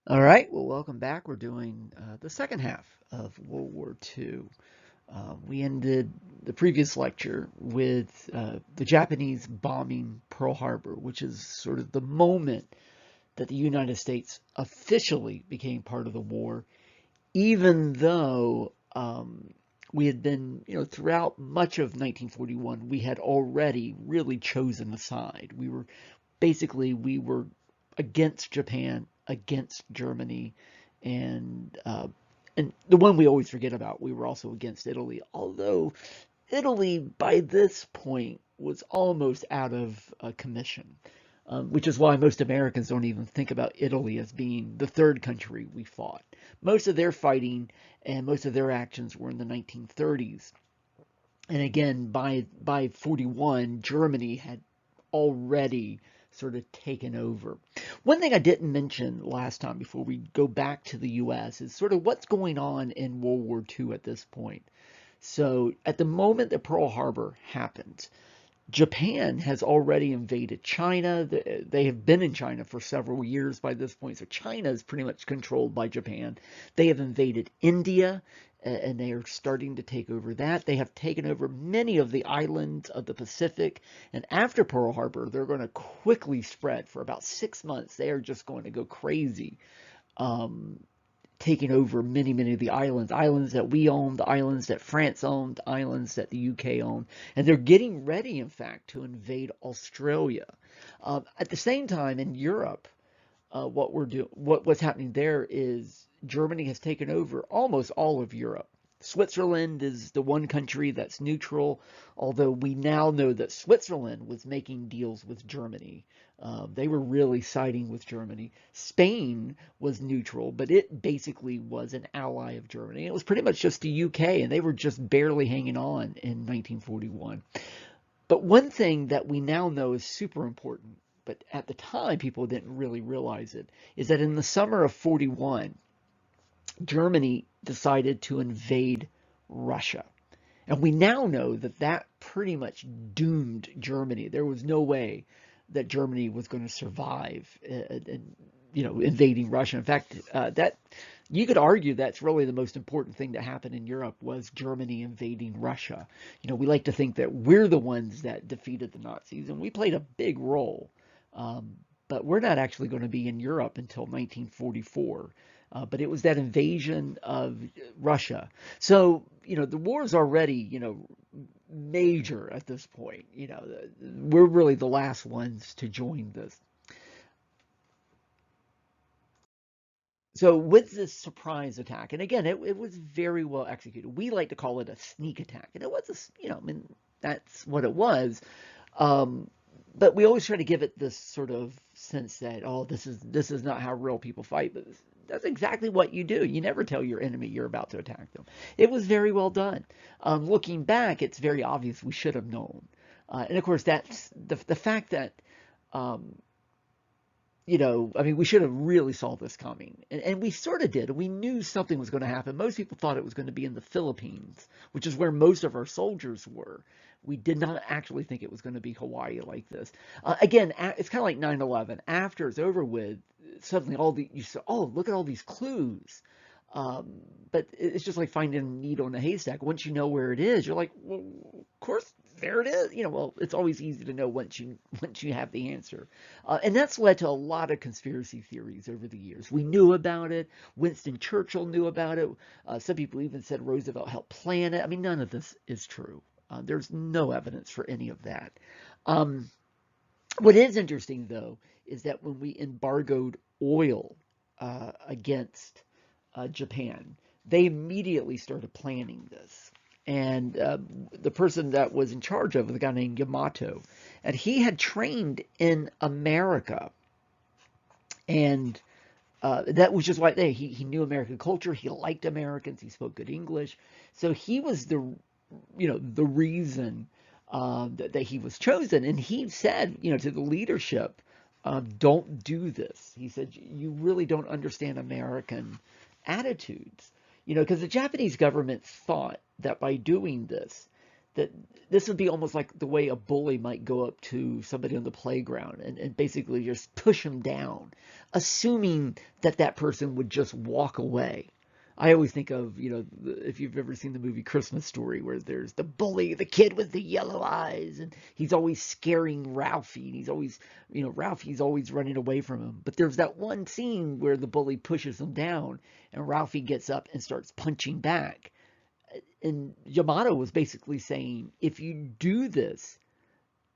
All right, well, welcome back. We're doing the second half of World War II. We ended the previous lecture with the Japanese bombing Pearl Harbor, which is sort of the moment that the United States officially became part of the war, even though we had been, throughout much of 1941, we had already really chosen a side. We were against Japan, against Germany, and and the one we always forget about, we were also against Italy. Although Italy by this point was almost out of commission, which is why most Americans don't even think about Italy as being the third country we fought. Most of their fighting and most of their actions were in the 1930s. And again, by 41, Germany had already sort of taken over. One thing I didn't mention last time before we go back to the US is sort of what's going on in World War II at this point. So at the moment that Pearl Harbor happened, Japan has already invaded China. They have been in China for several years by this point. So China is pretty much controlled by Japan. They have invaded India and they are starting to take over that. They have taken over many of the islands of the Pacific. And after Pearl Harbor, they're going to quickly spread for about 6 months. They are just going to go crazy. Um, Taking over many of the islands that we owned, the islands that France owned, the islands that the UK owned, and they're getting ready, in fact, to invade Australia. At the same time, in Europe, what's happening there is Germany has taken over almost all of Europe. Switzerland is the one country that's neutral, although we now know that Switzerland was making deals with Germany. They were really siding with Germany. Spain was neutral, but it basically was an ally of Germany. It was pretty much just the UK, and they were just barely hanging on in 1941. But one thing that we now know is super important, but at the time people didn't really realize it, is that in the summer of 41, Germany decided to invade Russia. And we now know that that pretty much doomed Germany. There was no way that Germany was going to survive, invading Russia. In fact, that you could argue that's really the most important thing that happened in Europe was Germany invading Russia. We like to think that we're the ones that defeated the Nazis, and we played a big role. Um, but we're not actually going to be in Europe until 1944. But it was that invasion of Russia. So, the war is already, major at this point. We're really the last ones to join this. So with this surprise attack, and again, it was very well executed. We like to call it a sneak attack, and it was I mean, that's what it was. Um, but we always try to give it this sort of sense that, oh, this is not how real people fight, but that's exactly what you do. You never tell your enemy you're about to attack them. It was very well done. Looking back, it's very obvious we should have known. And of course, that's the fact that um, I mean, we should have really saw this coming. And we sort of did. We knew something was going to happen. Most people thought it was going to be in the Philippines, which is where most of our soldiers were. We did not actually think it was going to be Hawaii like this. Again, it's kind of like 9/11. After it's over with, suddenly you say, oh, look at all these clues. But it's just like finding a needle in a haystack. Once you know where it is, you're like, well, of course, there it is. Well, it's always easy to know once you have the answer. And that's led to a lot of conspiracy theories over the years. We knew about it. Winston Churchill knew about it. Some people even said Roosevelt helped plan it. I mean, none of this is true. There's no evidence for any of that. Um, what is interesting, though, is that when we embargoed oil against Japan, they immediately started planning this. And the person that was in charge of it was a guy named Yamato. And he had trained in America. And that was just like he knew American culture. He liked Americans. He spoke good English. So he was the reason that he was chosen. And he said, to the leadership, don't do this. He said, you really don't understand American attitudes. Because the Japanese government thought that by doing this, that this would be almost like the way a bully might go up to somebody on the playground and basically just push them down, assuming that that person would just walk away. I always think of, if you've ever seen the movie Christmas Story, where there's the bully, the kid with the yellow eyes, and he's always scaring Ralphie, and he's always, Ralphie's always running away from him. But there's that one scene where the bully pushes him down, and Ralphie gets up and starts punching back. And Yamato was basically saying, if you do this,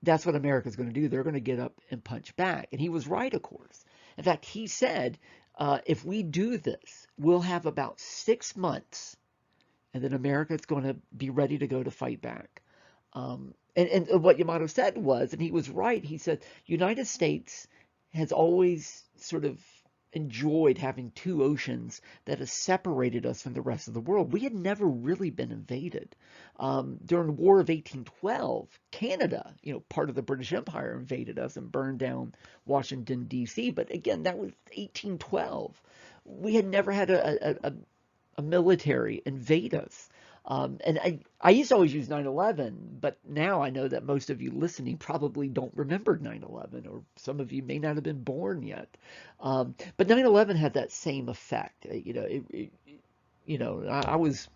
that's what America's going to do. They're going to get up and punch back. And he was right, of course. In fact, he said, if we do this, we'll have about 6 months, and then America's going to be ready to go to fight back. And what Yamato said was, and he was right, he said, United States has always sort of enjoyed having two oceans that has separated us from the rest of the world. We had never really been invaded. During the War of 1812, Canada, part of the British Empire, invaded us and burned down Washington, D.C. But again, that was 1812. We had never had a military invade us. And I used to always use 9/11, but now I know that most of you listening probably don't remember 9/11, or some of you may not have been born yet. But 9/11 had that same effect. I was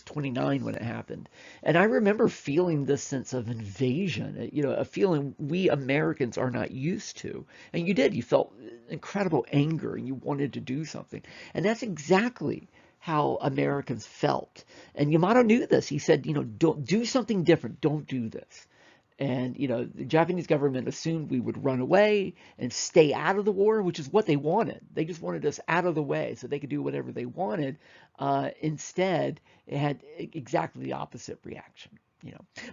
29 when it happened, and I remember feeling this sense of invasion. A feeling we Americans are not used to. And you did. You felt incredible anger, and you wanted to do something. And that's exactly how Americans felt. And Yamato knew this. He said, don't do something different. Don't do this. And, the Japanese government assumed we would run away and stay out of the war, which is what they wanted. They just wanted us out of the way so they could do whatever they wanted. Instead, it had exactly the opposite reaction.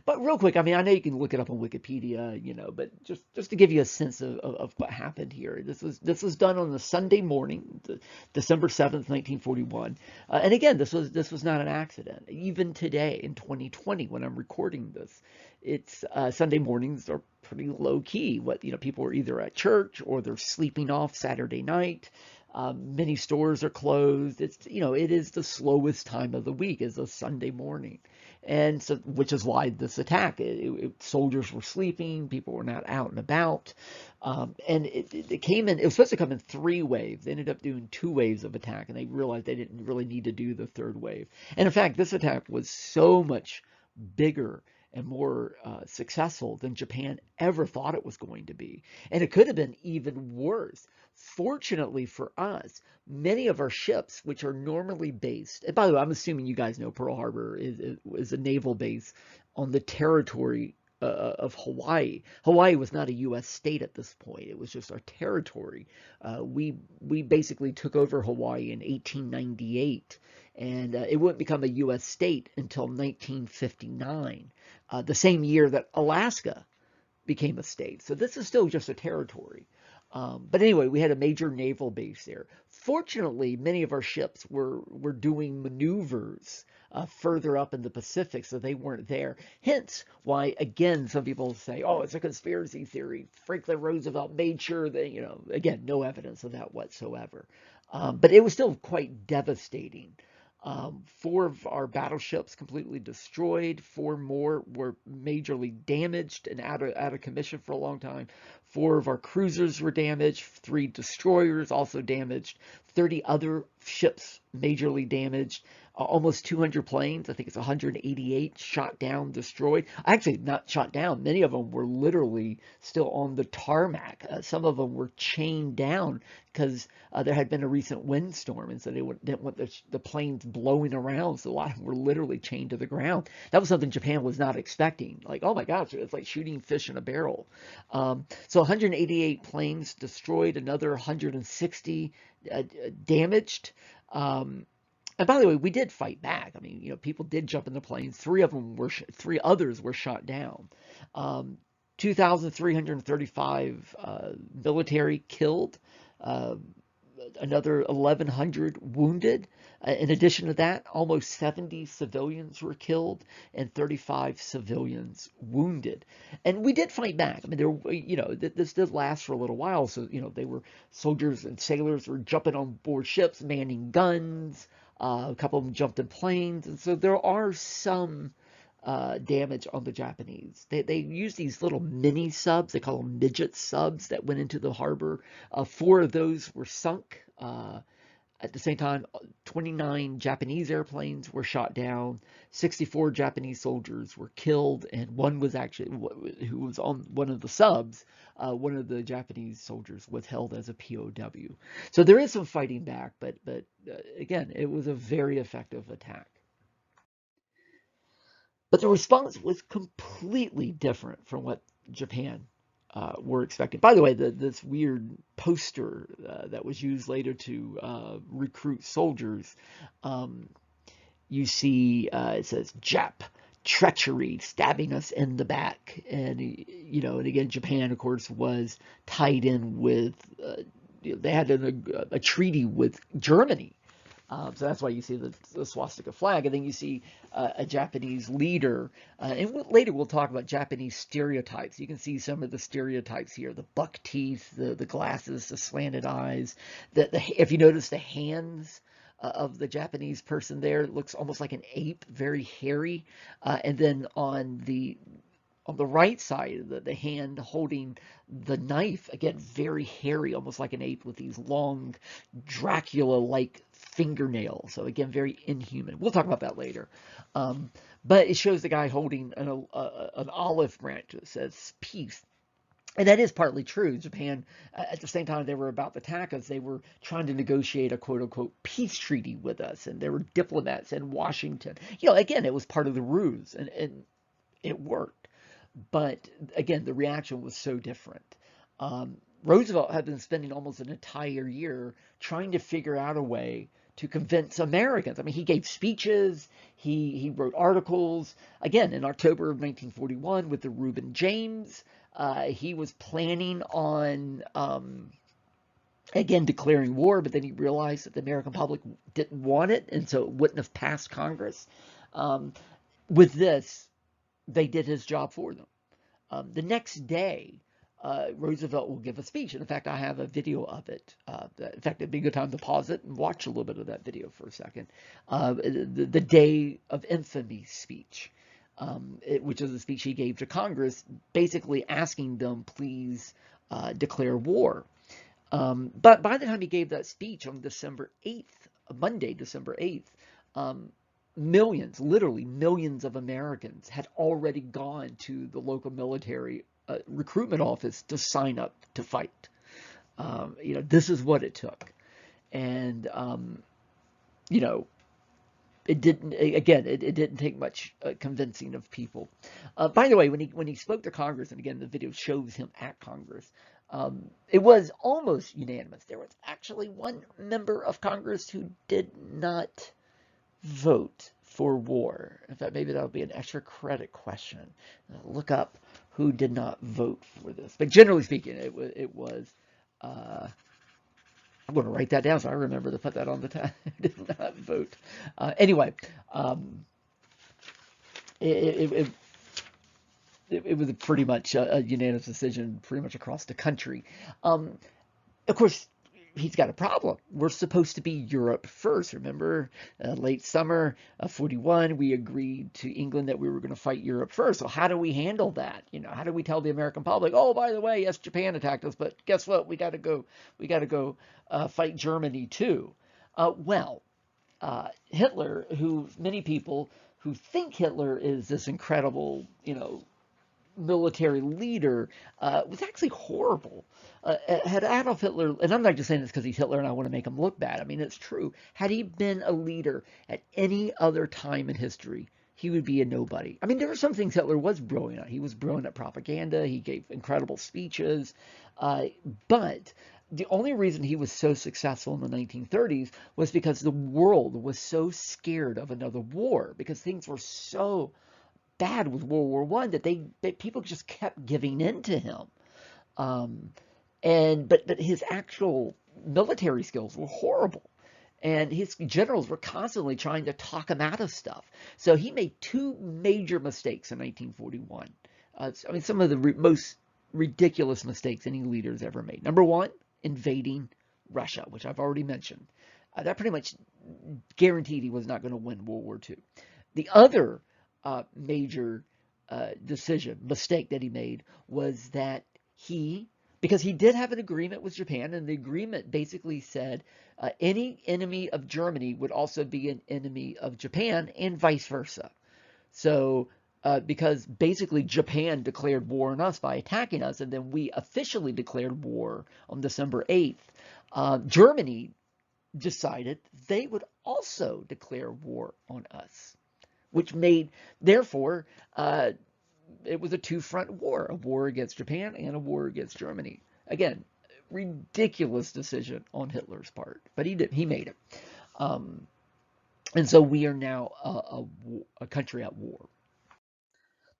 But real quick, I know you can look it up on Wikipedia, but just to give you a sense of what happened here. This was done on a Sunday morning, December 7th, 1941. And again, this was not an accident. Even today in 2020, when I'm recording this, it's Sunday mornings are pretty low key. People are either at church or they're sleeping off Saturday night. Many stores are closed. It is the slowest time of the week, is a Sunday morning. And so, which is why this attack, soldiers were sleeping, people were not out and about. And it came in, it was supposed to come in 3 waves. They ended up doing 2 waves of attack, and they realized they didn't really need to do the 3rd wave. And in fact, this attack was so much bigger and more successful than Japan ever thought it was going to be. And it could have been even worse. Fortunately for us, many of our ships, which are normally based, and by the way, I'm assuming you guys know Pearl Harbor is a naval base on the territory of Hawaii. Hawaii was not a U.S. state at this point. It was just our territory. We basically took over Hawaii in 1898, and it wouldn't become a U.S. state until 1959, the same year that Alaska became a state. So this is still just a territory. But anyway, we had a major naval base there. Fortunately, many of our ships were doing maneuvers further up in the Pacific, so they weren't there. Hence why, again, some people say, oh, it's a conspiracy theory. Franklin Roosevelt made sure that, again, no evidence of that whatsoever. But it was still quite devastating. 4 of our battleships completely destroyed. 4 more were majorly damaged and out of commission for a long time. 4 of our cruisers were damaged. 3 destroyers also damaged. 30 other ships majorly damaged. Almost 200 planes. I think it's 188 shot down, destroyed. Actually, not shot down. Many of them were literally still on the tarmac. Some of them were chained down because there had been a recent windstorm, and so they didn't want the planes blowing around. So a lot of them were literally chained to the ground. That was something Japan was not expecting. Like, oh my gosh, it's like shooting fish in a barrel. So 188 planes destroyed, another 160 damaged. And by the way, we did fight back. People did jump in the planes. 3 others were shot down. 2,335 military killed. Another 1,100 wounded. In addition to that, almost 70 civilians were killed and 35 civilians wounded. And we did fight back. This did last for a little while. So, soldiers and sailors were jumping on board ships, manning guns. A couple of them jumped in planes. And so there are some damage on the Japanese. They used these little mini subs, they call them midget subs, that went into the harbor. Four of those were sunk. At the same time, 29 Japanese airplanes were shot down, 64 Japanese soldiers were killed, and one was actually, who was on one of the subs, one of the Japanese soldiers was held as a POW. So there is some fighting back, but again, it was a very effective attack. But the response was completely different from what Japan were expecting. By the way, this weird poster that was used later to recruit soldiers, um, you see it says Jap treachery, stabbing us in the back, and and again, Japan, of course, was tied in with. They had a treaty with Germany, so that's why you see the swastika flag, and then you see a Japanese leader. And later we'll talk about Japanese stereotypes. You can see some of the stereotypes here: the buck teeth, the glasses, the slanted eyes. If you notice the hands of the Japanese person there, it looks almost like an ape, very hairy. And then on the right side, the hand holding the knife, again, very hairy, almost like an ape with these long Dracula-like fingernails. So again, very inhuman. We'll talk about that later. But it shows the guy holding an olive branch that says peace. And that is partly true. Japan, at the same time they were about to attack us, they were trying to negotiate a quote-unquote peace treaty with us. And there were diplomats in Washington. Again, it was part of the ruse, and it worked. But again, the reaction was so different. Roosevelt had been spending almost an entire year trying to figure out a way to convince Americans. I mean, he gave speeches, he wrote articles. Again, in October of 1941 with the Reuben James, he was planning on, again, declaring war, but then he realized that the American public didn't want it, and so it wouldn't have passed Congress. With this, they did his job for them. The next day, Roosevelt will give a speech. And in fact, I have a video of it. In fact, it'd be a good time to pause it and watch a little bit of that video for a second. The Day of Infamy speech, which is a speech he gave to Congress, basically asking them, please declare war. But by the time he gave that speech on December 8th, Monday, December 8th, millions, literally millions of Americans had already gone to the local military recruitment office to sign up to fight. This is what it took. And, it didn't, again, it didn't take much convincing of people. By the way, when he spoke to Congress, and again, the video shows him at Congress, it was almost unanimous. There was actually one member of Congress who did not vote for war. In fact, maybe that'll be an extra credit question. Look up who did not vote for this. But generally speaking, it was I'm going to write that down so I remember to put that on the tab. Did not vote. Anyway, it was pretty much a unanimous decision pretty much across the country. Of course, he's got a problem. We're supposed to be Europe first. Remember, late summer of 41, we agreed to England that we were going to fight Europe first. So how do we handle that? How do we tell the American public, oh, by the way, yes, Japan attacked us, but guess what? We got to go fight Germany too. Hitler, who many people who think Hitler is this incredible, military leader, was actually horrible. Had Adolf Hitler, and I'm not just saying this because he's Hitler and I want to make him look bad. I mean, it's true. Had he been a leader at any other time in history, he would be a nobody. I mean, there were some things Hitler was brilliant at. He was brilliant at propaganda. He gave incredible speeches. But the only reason he was so successful in the 1930s was because the world was so scared of another war, because things were so bad with World War I that people just kept giving in to him. But his actual military skills were horrible. And his generals were constantly trying to talk him out of stuff. So he made two major mistakes in 1941. Some of the most ridiculous mistakes any leader's ever made. Number one, invading Russia, which I've already mentioned. That pretty much guaranteed he was not going to win World War II. The other major mistake that he made was that because he did have an agreement with Japan, and the agreement basically said any enemy of Germany would also be an enemy of Japan, and vice versa. So, because basically Japan declared war on us by attacking us, and then we officially declared war on December 8th, Germany decided they would also declare war on us, which made, therefore, it was a two-front war, a war against Japan and a war against Germany. Again, ridiculous decision on Hitler's part, but he made it. And so we are now a country at war.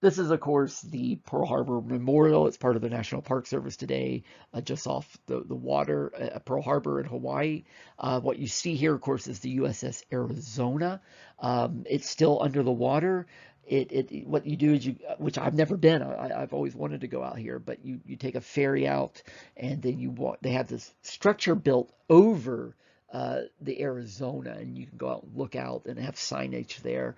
This is, of course, the Pearl Harbor Memorial. It's part of the National Park Service today, just off the water at Pearl Harbor in Hawaii. What you see here, of course, is the USS Arizona. It's still under the water. What you do is which I've never been. I've always wanted to go out here, but you take a ferry out, and then they have this structure built over the Arizona, and you can go out and look out and have signage there.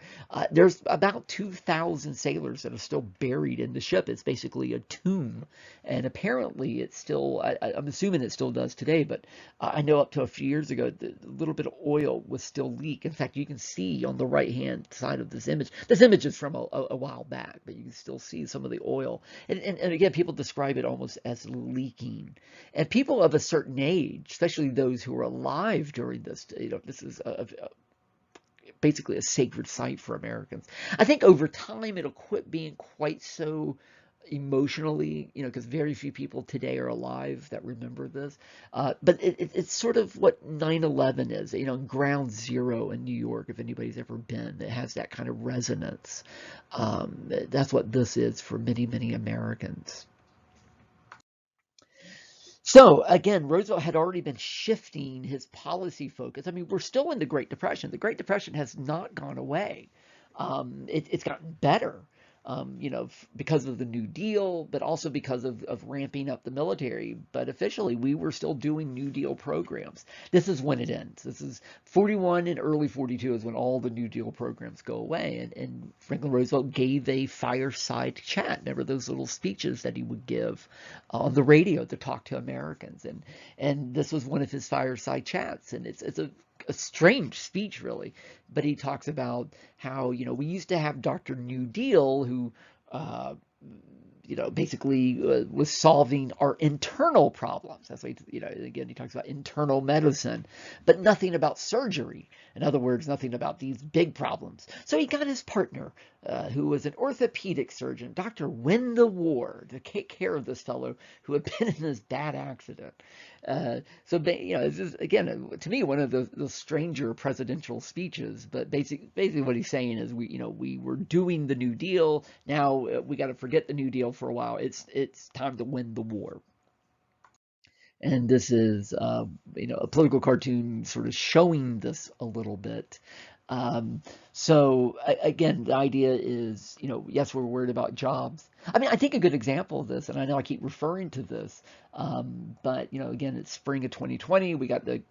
There's about 2,000 sailors that are still buried in the ship. It's basically a tomb, and apparently it's still, I'm assuming it still does today, but I know up to a few years ago, the little bit of oil was still leak. In fact, you can see on the right-hand side of this image is from a while back, but you can still see some of the oil. And again, people describe it almost as leaking. And people of a certain age, especially those who are alive during this, this is basically a sacred site for Americans. I think over time it'll quit being quite so emotionally, because very few people today are alive that remember this. But it's sort of what 9/11 is, Ground Zero in New York, if anybody's ever been. It has that kind of resonance. That's what this is for many, many Americans. So again, Roosevelt had already been shifting his policy focus. I mean, we're still in the Great Depression. The Great Depression has not gone away. It's gotten better, because of the New Deal, but also because of ramping up the military. But officially, we were still doing New Deal programs. This is when it ends. This is 41 and early 42 is when all the New Deal programs go away. And Franklin Roosevelt gave a fireside chat. Remember those little speeches that he would give on the radio to talk to Americans. And this was one of his fireside chats. And it's a strange speech, really, but he talks about how, we used to have Dr. New Deal, who, basically was solving our internal problems. That's why, again, he talks about internal medicine, but nothing about surgery. In other words, nothing about these big problems. So he got his partner, who was an orthopedic surgeon, Dr. Wendell Ward, to take care of this fellow who had been in this bad accident. So, this is, again, to me, one of the stranger presidential speeches, but basically what he's saying is we were doing the New Deal. Now we got to forget the New Deal for a while. It's time to win the war. And this is, a political cartoon sort of showing this a little bit. So again, the idea is, yes, we're worried about jobs. I mean, I think a good example of this, and I know I keep referring to this, but, again, it's spring of 2020. We got the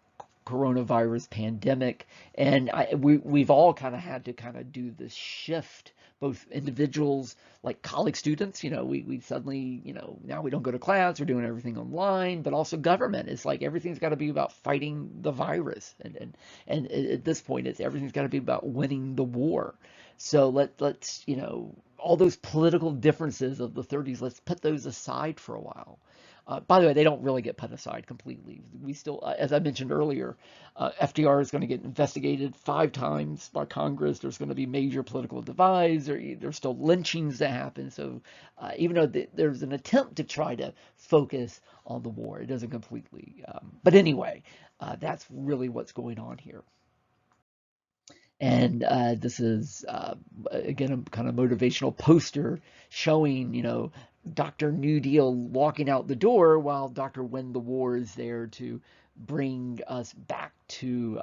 coronavirus pandemic, and we've all kind of had to kind of do this shift, both individuals, like college students, we suddenly, now we don't go to class, we're doing everything online, but also government. It's like everything's got to be about fighting the virus, and at this point, everything's got to be about winning the war. So let's all those political differences of the 30s, let's put those aside for a while. By the way, they don't really get put aside completely. We still, as I mentioned earlier, FDR is going to get investigated 5 times by Congress. There's going to be major political divides. There's still lynchings that happen. So even though there's an attempt to try to focus on the war, it doesn't completely. But anyway, that's really what's going on here. And this is, again, a kind of motivational poster showing, Dr. New Deal walking out the door while Dr. Win the War is there to bring us back to,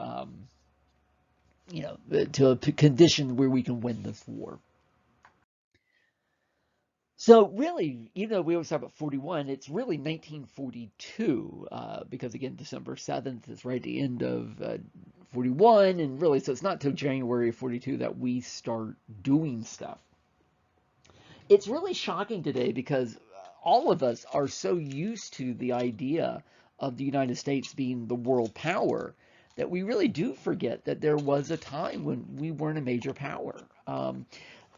to a condition where we can win this war. So really, even though we always talk about 41, it's really 1942, because again, December 7th is right at the end of 41, and really, so it's not till January of 42 that we start doing stuff. It's really shocking today because all of us are so used to the idea of the United States being the world power that we really do forget that there was a time when we weren't a major power.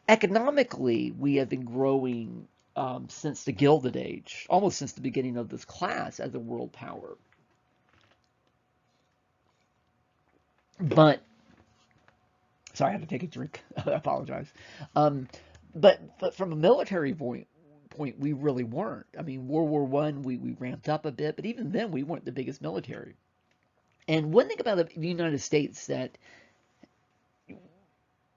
Economically, we have been growing since the Gilded Age, almost since the beginning of this class, as a world power. But, sorry, I had to take a drink. I apologize. Um, but from a military point, we really weren't. I mean, World War One, we ramped up a bit, but even then, we weren't the biggest military. And one thing about the United States that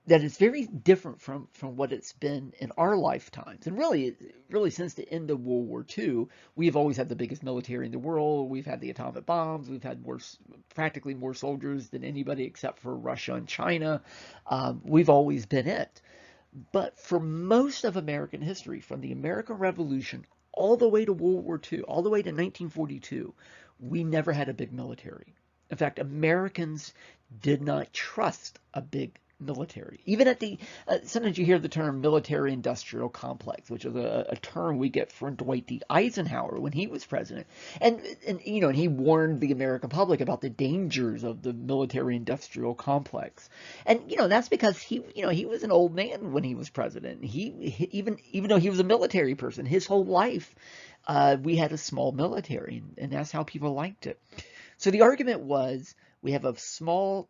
is very different from what it's been in our lifetimes. And really since the end of World War II, we've always had the biggest military in the world. We've had the atomic bombs. We've had practically more soldiers than anybody except for Russia and China. We've always been it. But for most of American history, from the American Revolution all the way to World War II, all the way to 1942, we never had a big military. In fact, Americans did not trust a big military. Even at the, sometimes you hear the term military industrial complex, which is a term we get from Dwight D. Eisenhower when he was president. And he warned the American public about the dangers of the military industrial complex. And, that's because he was an old man when he was president. Even though he was a military person, his whole life, we had a small military, and that's how people liked it. So the argument was, we have a small,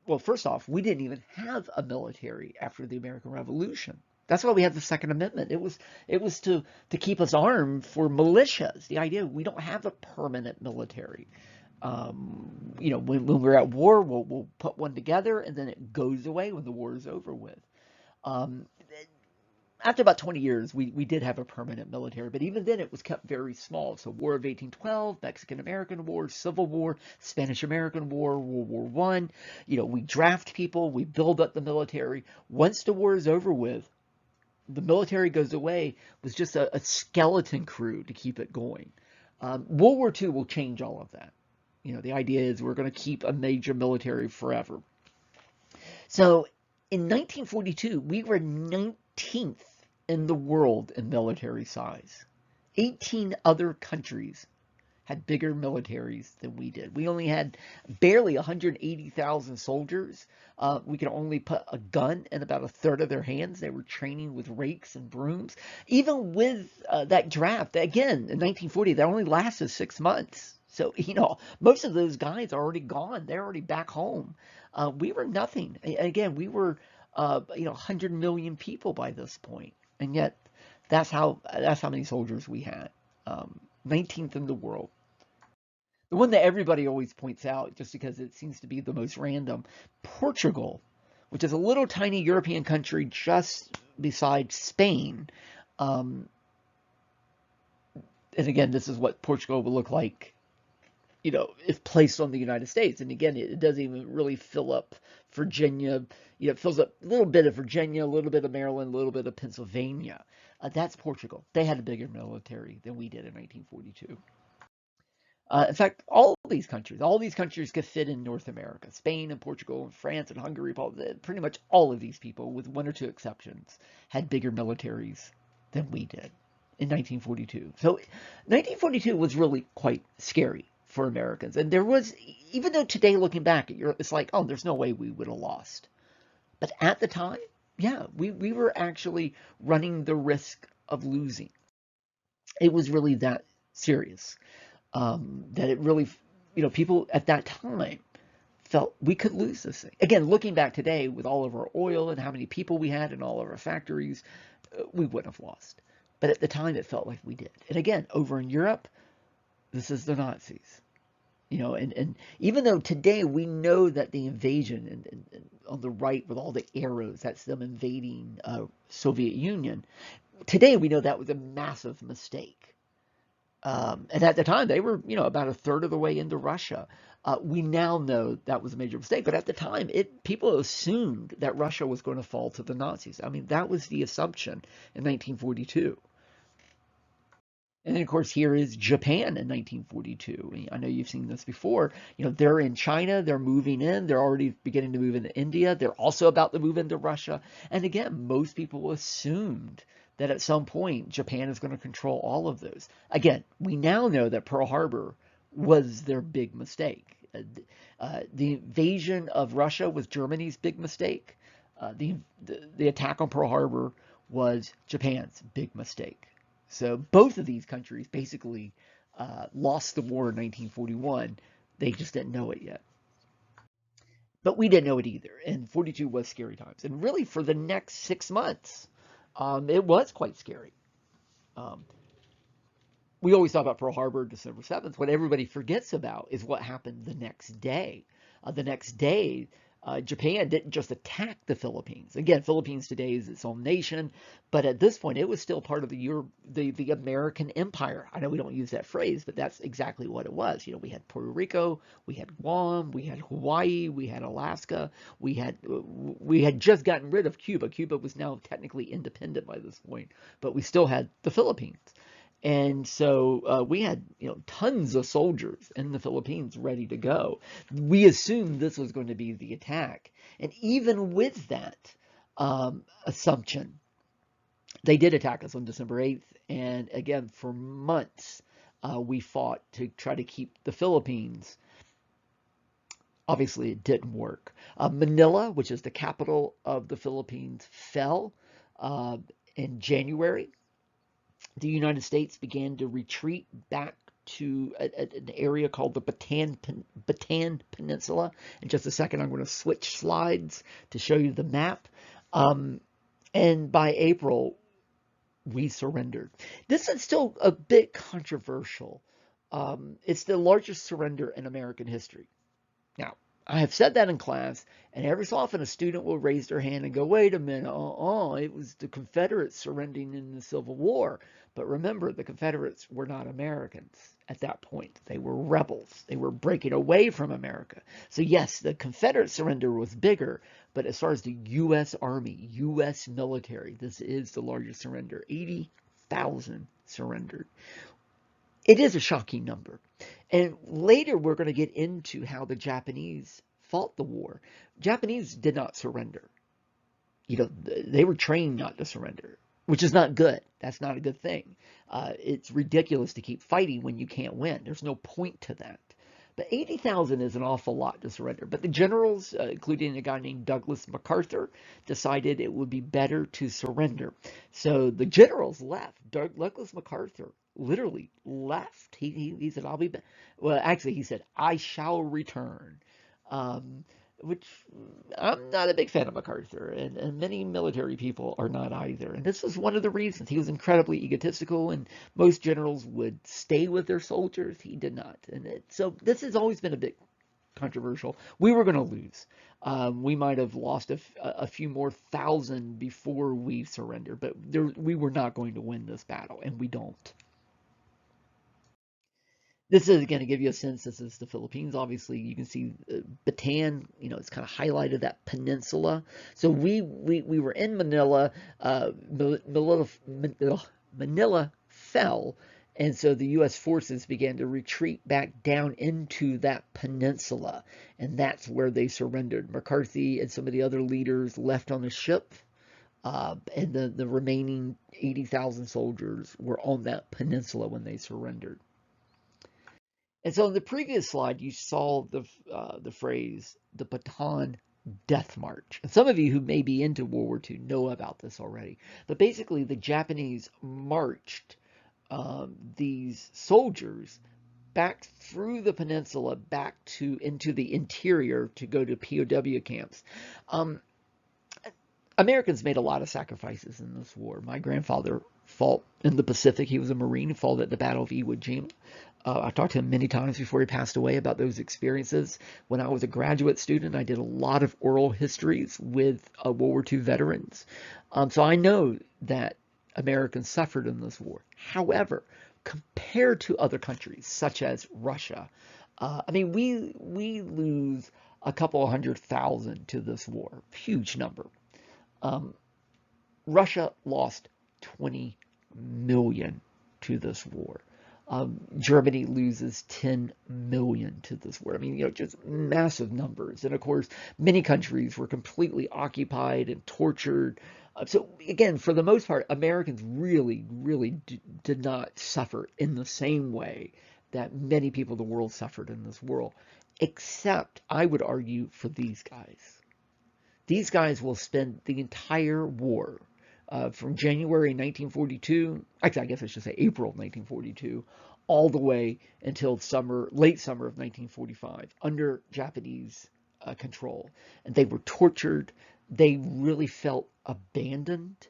well, first off, we didn't even have a military after the American Revolution. That's why we had the Second Amendment. It was to keep us armed for militias. The idea we don't have a permanent military. When we're at war, we'll put one together, and then it goes away when the war is over with. Um, After about 20 years, we did have a permanent military, but even then it was kept very small. So War of 1812, Mexican-American War, Civil War, Spanish-American War, World War One. We draft people, we build up the military. Once the war is over with, the military goes away with just a skeleton crew to keep it going. World War II will change all of that. The idea is we're going to keep a major military forever. So in 1942, we were 19th in the world in military size. 18 other countries had bigger militaries than we did. We only had barely 180,000 soldiers. We could only put a gun in about a third of their hands. They were training with rakes and brooms. Even with that draft, again, in 1940, that only lasted 6 months. So, most of those guys are already gone. They're already back home. We were nothing. Again, we were, 100 million people by this point. And yet, that's how many soldiers we had. 19th in the world. The one that everybody always points out, just because it seems to be the most random, Portugal, which is a little tiny European country just beside Spain. And again, this is what Portugal would look like, if placed on the United States. And again, it doesn't even really fill up Virginia. It fills up a little bit of Virginia, a little bit of Maryland, a little bit of Pennsylvania. That's Portugal. They had a bigger military than we did in 1942. In fact, all these countries could fit in North America. Spain and Portugal and France and Hungary, pretty much all of these people, with one or two exceptions, had bigger militaries than we did in 1942. So 1942 was really quite scary for Americans. And there was, even though today looking back, it's like, oh, there's no way we would have lost. But at the time, yeah, we were actually running the risk of losing. It was really that serious. That it really, people at that time felt we could lose this thing. Again, looking back today with all of our oil and how many people we had in all of our factories, we wouldn't have lost. But at the time, it felt like we did. And again, over in Europe, this is the Nazis. And even though today we know that the invasion and on the right with all the arrows, that's them invading Soviet Union. Today we know that was a massive mistake. And at the time, they were, about a third of the way into Russia. We now know that was a major mistake. But at the time, people assumed that Russia was going to fall to the Nazis. I mean, that was the assumption in 1942. And then, of course, here is Japan in 1942. I know you've seen this before. They're in China, they're moving in, they're already beginning to move into India, they're also about to move into Russia. And again, most people assumed that at some point Japan is going to control all of those. Again, we now know that Pearl Harbor was their big mistake. The invasion of Russia was Germany's big mistake. The attack on Pearl Harbor was Japan's big mistake. So both of these countries basically lost the war in 1941. They just didn't know it yet. But we didn't know it either. And 42 was scary times. And really, for the next 6 months, it was quite scary. Um, we always talk about Pearl Harbor, December 7th. What everybody forgets about is what happened the next day. The next day, Japan didn't just attack the Philippines. Again, Philippines today is its own nation, but at this point, it was still part of the American empire. I know we don't use that phrase, but that's exactly what it was. We had Puerto Rico, we had Guam, we had Hawaii, we had Alaska, we had just gotten rid of Cuba. Cuba was now technically independent by this point, but we still had the Philippines. And so we had, tons of soldiers in the Philippines ready to go. We assumed this was going to be the attack. And even with that assumption, they did attack us on December 8th. And again, for months, we fought to try to keep the Philippines. Obviously, it didn't work. Manila, which is the capital of the Philippines, fell in January. The United States began to retreat back to an area called the Bataan Peninsula. In just a second, I'm going to switch slides to show you the map. And by April, we surrendered. This is still a bit controversial. It's the largest surrender in American history. Now, I have said that in class, and every so often a student will raise their hand and go, wait a minute, it was the Confederates surrendering in the Civil War. But remember, the Confederates were not Americans at that point. They were rebels. They were breaking away from America. So yes, the Confederate surrender was bigger, but as far as the U.S. Army, U.S. military, this is the largest surrender. 80,000 surrendered. It is a shocking number. And later we're going to get into how the Japanese fought the war. Japanese did not surrender. They were trained not to surrender, which is not good. That's not a good thing. It's ridiculous to keep fighting when you can't win. There's no point to that. But 80,000 is an awful lot to surrender. But the generals, including a guy named Douglas MacArthur, decided it would be better to surrender. So the generals left. Douglas MacArthur literally left. He said, I'll be back. Well, actually, he said, I shall return. Which I'm not a big fan of MacArthur, and many military people are not either. And this was one of the reasons. He was incredibly egotistical, and most generals would stay with their soldiers. He did not. So this has always been a bit controversial. We were going to lose. We might have lost a few more thousand before we surrendered, but we were not going to win this battle, and we don't. This is going to give you a sense. This is the Philippines. Obviously, you can see Bataan. It's kind of highlighted that peninsula. So we were in Manila. Manila fell, and so the U.S. forces began to retreat back down into that peninsula, and that's where they surrendered. McCarthy and some of the other leaders left on the ship. And the remaining 80,000 soldiers were on that peninsula when they surrendered. And so in the previous slide, you saw the phrase, the Bataan Death March. And some of you who may be into World War II know about this already. But basically, the Japanese marched these soldiers back through the peninsula, back into the interior to go to POW camps. Americans made a lot of sacrifices in this war. My grandfather fought in the Pacific. He was a Marine, fought at the Battle of Iwo Jima. I talked to him many times before he passed away about those experiences. When I was a graduate student, I did a lot of oral histories with World War II veterans. So I know that Americans suffered in this war. However, compared to other countries, such as Russia, we lose a couple of 100,000 to this war. Huge number. Russia lost 20 million to this war. Germany loses 10 million to this war. I mean, just massive numbers. And of course, many countries were completely occupied and tortured. So again, for the most part, Americans really, really did not suffer in the same way that many people in the world suffered in this war, except, I would argue, for these guys. These guys will spend the entire war from January 1942, actually, I guess I should say April 1942, all the way until late summer of 1945, under Japanese control. And they were tortured. They really felt abandoned.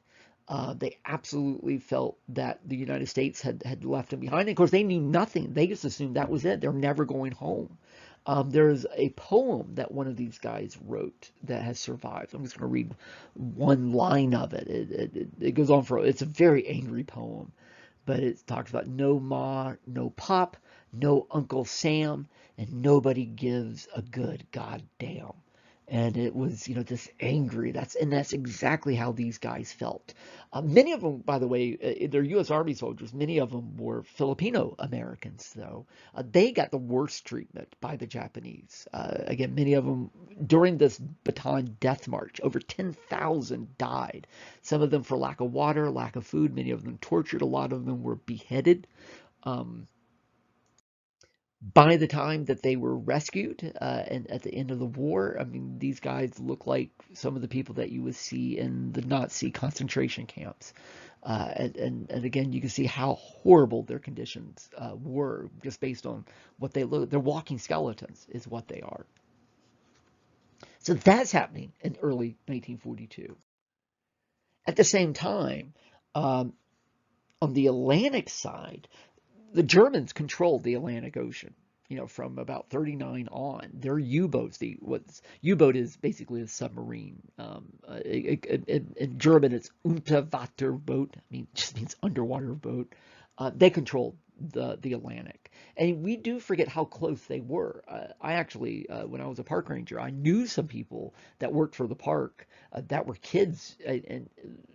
They absolutely felt that the United States had left them behind. And of course, they knew nothing. They just assumed that was it. They're never going home. There's a poem that one of these guys wrote that has survived. I'm just going to read one line of it. It goes on for, it's a very angry poem, but it talks about no ma, no pop, no Uncle Sam, and nobody gives a good goddamn. And it was, just angry. That's exactly how these guys felt. Many of them, by the way, they're U.S. Army soldiers. Many of them were Filipino Americans, though. They got the worst treatment by the Japanese. Again, many of them, during this Bataan Death March, over 10,000 died. Some of them for lack of water, lack of food. Many of them tortured. A lot of them were beheaded. By the time that they were rescued and at the end of the war, I mean, these guys look like some of the people that you would see in the Nazi concentration camps. And again, you can see how horrible their conditions were just based on what they look. They're walking skeletons is what they are. So that's happening in early 1942. At the same time, on the Atlantic side, the Germans controlled the Atlantic Ocean, from about 39 on. Their U-boats, U-boat is basically a submarine. In German, it's Unterwasserboot. I mean, it just means underwater boat. They controlled the Atlantic. And we do forget how close they were. I actually, when I was a park ranger, I knew some people that worked for the park that were kids and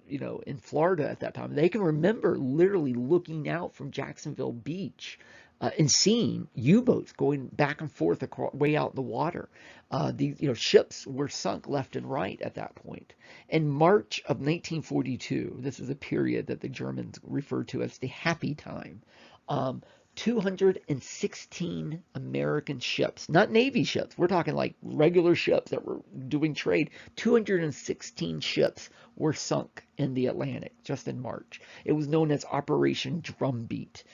in Florida at that time. They can remember literally looking out from Jacksonville Beach and seeing U-boats going back and forth way out in the water. These ships were sunk left and right at that point. In March of 1942, this is a period that the Germans referred to as the happy time. 216 American ships, not Navy ships. We're talking like regular ships that were doing trade. 216 ships were sunk in the Atlantic just in March. It was known as Operation Drumbeat.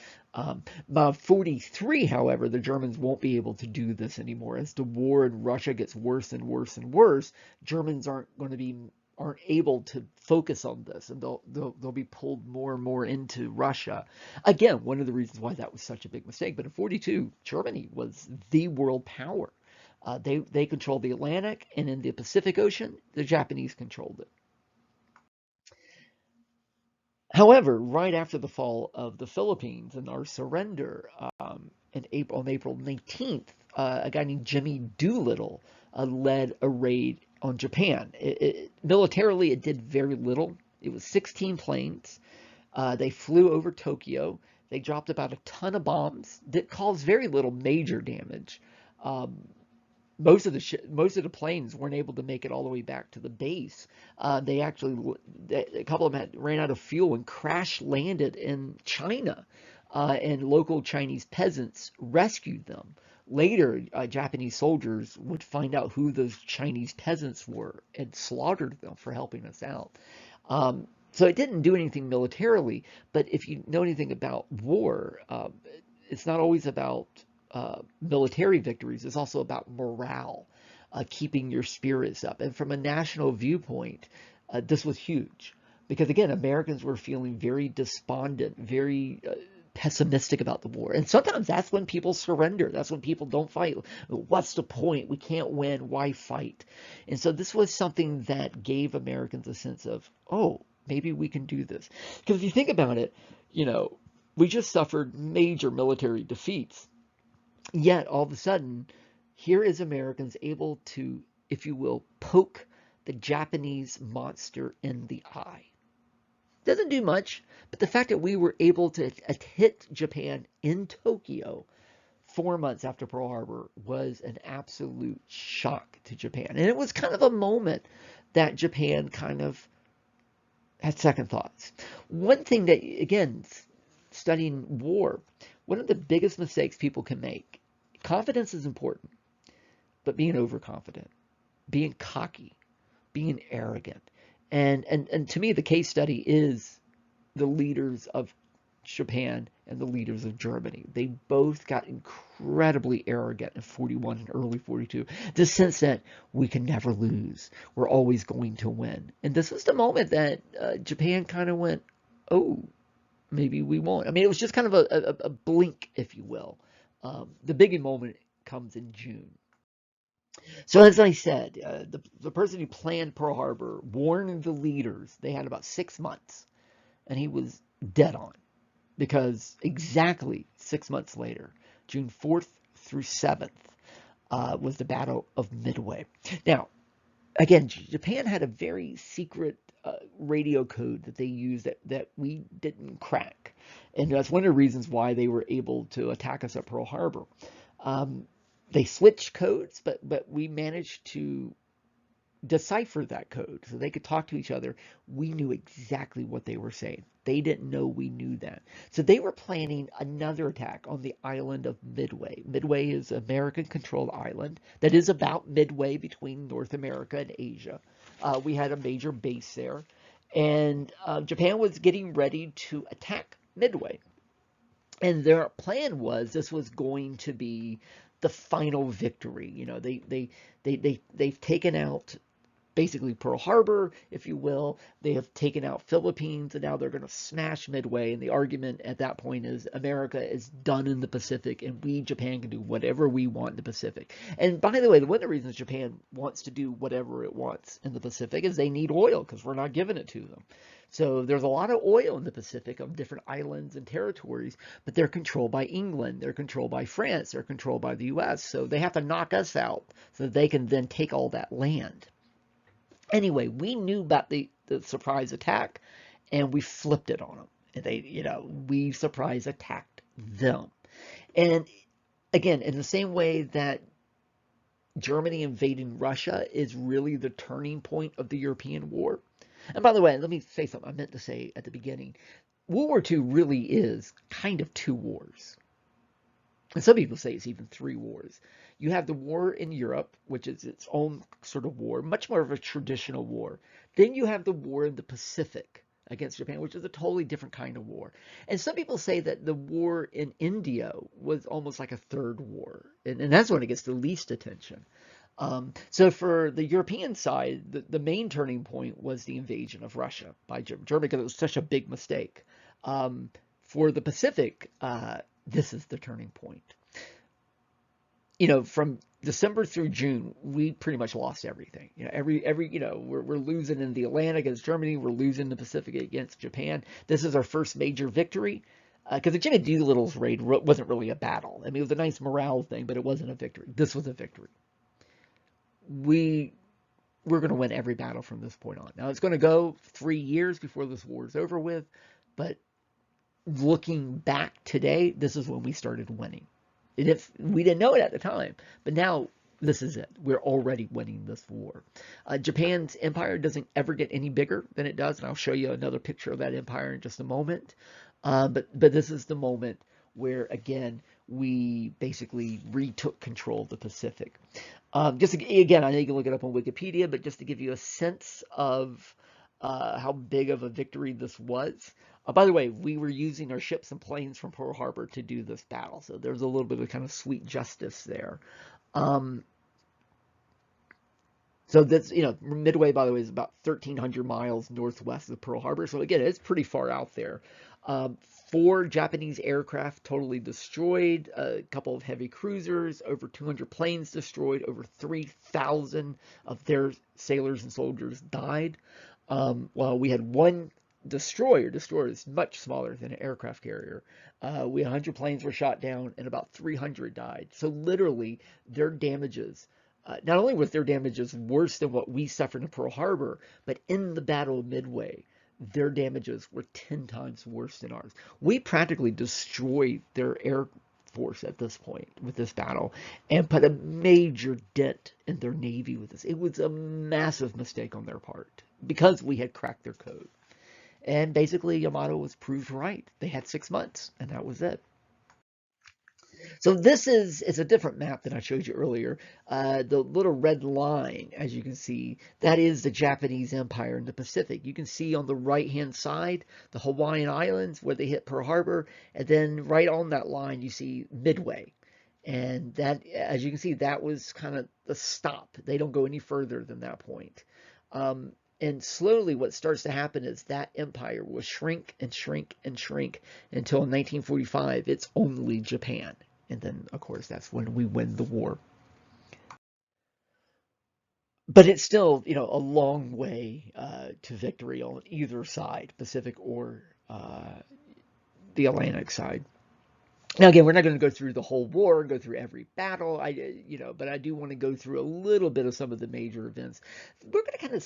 By 43, however, the Germans won't be able to do this anymore. As the war in Russia gets worse and worse and worse, Germans aren't able to focus on this, and they'll be pulled more and more into Russia. Again, one of the reasons why that was such a big mistake. But in 42, Germany was the world power. They controlled the Atlantic, and in the Pacific Ocean, the Japanese controlled it. However, right after the fall of the Philippines and our surrender on April 19th, a guy named Jimmy Doolittle led a raid on Japan. Militarily, it did very little. It was 16 planes. They flew over Tokyo. They dropped about a ton of bombs that caused very little major damage. Most of the planes weren't able to make it all the way back to the base. A couple of them ran out of fuel and crash landed in China, and local Chinese peasants rescued them. Later, Japanese soldiers would find out who those Chinese peasants were and slaughtered them for helping us out. So it didn't do anything militarily, but if you know anything about war, it's not always about military victories. It's also about morale, keeping your spirits up. And from a national viewpoint, this was huge because, again, Americans were feeling very despondent, very pessimistic about the war. And sometimes that's when people surrender. That's when people don't fight. What's the point? We can't win. Why fight? And so this was something that gave Americans a sense of, oh, maybe we can do this. Because if you think about it, we just suffered major military defeats. Yet, all of a sudden, here is Americans able to, if you will, poke the Japanese monster in the eye. Doesn't do much, but the fact that we were able to hit Japan in Tokyo 4 months after Pearl Harbor was an absolute shock to Japan. And it was kind of a moment that Japan kind of had second thoughts. One thing that, again, studying war, one of the biggest mistakes people can make, confidence is important, but being overconfident, being cocky, being arrogant. And to me, the case study is the leaders of Japan and the leaders of Germany. They both got incredibly arrogant in 41 and early 42. The sense that we can never lose. We're always going to win. And this was the moment that Japan kind of went, oh, maybe we won't. I mean, it was just kind of a blink, if you will. The big moment comes in June. So as I said, the person who planned Pearl Harbor warned the leaders they had about 6 months, and he was dead on because exactly 6 months later, June 4th through 7th, was the Battle of Midway. Now, again, Japan had a very secret radio code that they used that we didn't crack. And that's one of the reasons why they were able to attack us at Pearl Harbor. They switched codes, but we managed to decipher that code so they could talk to each other. We knew exactly what they were saying. They didn't know we knew that. So they were planning another attack on the island of Midway. Midway is an American-controlled island that is about midway between North America and Asia. We had a major base there, and Japan was getting ready to attack Midway. And their plan was this was going to be the final victory. You know, they've taken out basically Pearl Harbor, if you will. They have taken out Philippines, and now they're going to smash Midway. And the argument at that point is America is done in the Pacific, and we, Japan, can do whatever we want in the Pacific. And by the way, one of the reasons Japan wants to do whatever it wants in the Pacific is they need oil because we're not giving it to them. So there's a lot of oil in the Pacific of different islands and territories, but they're controlled by England, they're controlled by France, they're controlled by the US. So they have to knock us out so that they can then take all that land. Anyway, we knew about the surprise attack, and we flipped it on them. And we surprise attacked them. And again, in the same way that Germany invading Russia is really the turning point of the European war. And by the way, let me say something I meant to say at the beginning. World War II really is kind of two wars. And some people say it's even three wars. You have the war in Europe, which is its own sort of war, much more of a traditional war. Then you have the war in the Pacific against Japan, which is a totally different kind of war. And some people say that the war in India was almost like a third war. And that's when it gets the least attention. So for the European side, the main turning point was the invasion of Russia by Germany because it was such a big mistake. For the Pacific, this is the turning point. From December through June, we pretty much lost everything. We're losing in the Atlantic against Germany. We're losing the Pacific against Japan. This is our first major victory. Because the Jimmy Doolittle's raid wasn't really a battle. I mean, it was a nice morale thing, but it wasn't a victory. This was a victory. We're going to win every battle from this point on. Now, it's going to go 3 years before this war is over with, but looking back today, this is when we started winning. And if we didn't know it at the time, but now this is it. We're already winning this war. Japan's empire doesn't ever get any bigger than it does, and I'll show you another picture of that empire in just a moment. But this is the moment where, again, we basically retook control of the Pacific. Again, I know you can look it up on Wikipedia, but just to give you a sense of how big of a victory this was. By the way, we were using our ships and planes from Pearl Harbor to do this battle, so there's a little bit of kind of sweet justice there. So that's, Midway, by the way, is about 1,300 miles northwest of Pearl Harbor. So again, it's pretty far out there. 4 Japanese aircraft totally destroyed, a couple of heavy cruisers, over 200 planes destroyed, over 3,000 of their sailors and soldiers died. While we had one destroyer is much smaller than an aircraft carrier. We had 100 planes were shot down, and about 300 died. So literally, their damages, not only was their damages worse than what we suffered in Pearl Harbor, but in the Battle of Midway, their damages were 10 times worse than ours. We practically destroyed their air force at this point with this battle and put a major dent in their navy with this. It was a massive mistake on their part because we had cracked their code. And basically, Yamato was proved right. They had 6 months, and that was it. So this is a different map than I showed you earlier. The little red line, as you can see, that is the Japanese Empire in the Pacific. You can see on the right-hand side, the Hawaiian Islands where they hit Pearl Harbor, and then right on that line, you see Midway. And that, as you can see, that was kind of the stop. They don't go any further than that point. And slowly what starts to happen is that empire will shrink and shrink and shrink until in 1945, it's only Japan. And then, of course, that's when we win the war. But it's still, a long way to victory on either side, Pacific or the Atlantic side. Now, again, we're not going to go through the whole war, go through every battle, but I do want to go through a little bit of some of the major events. We're going to kind of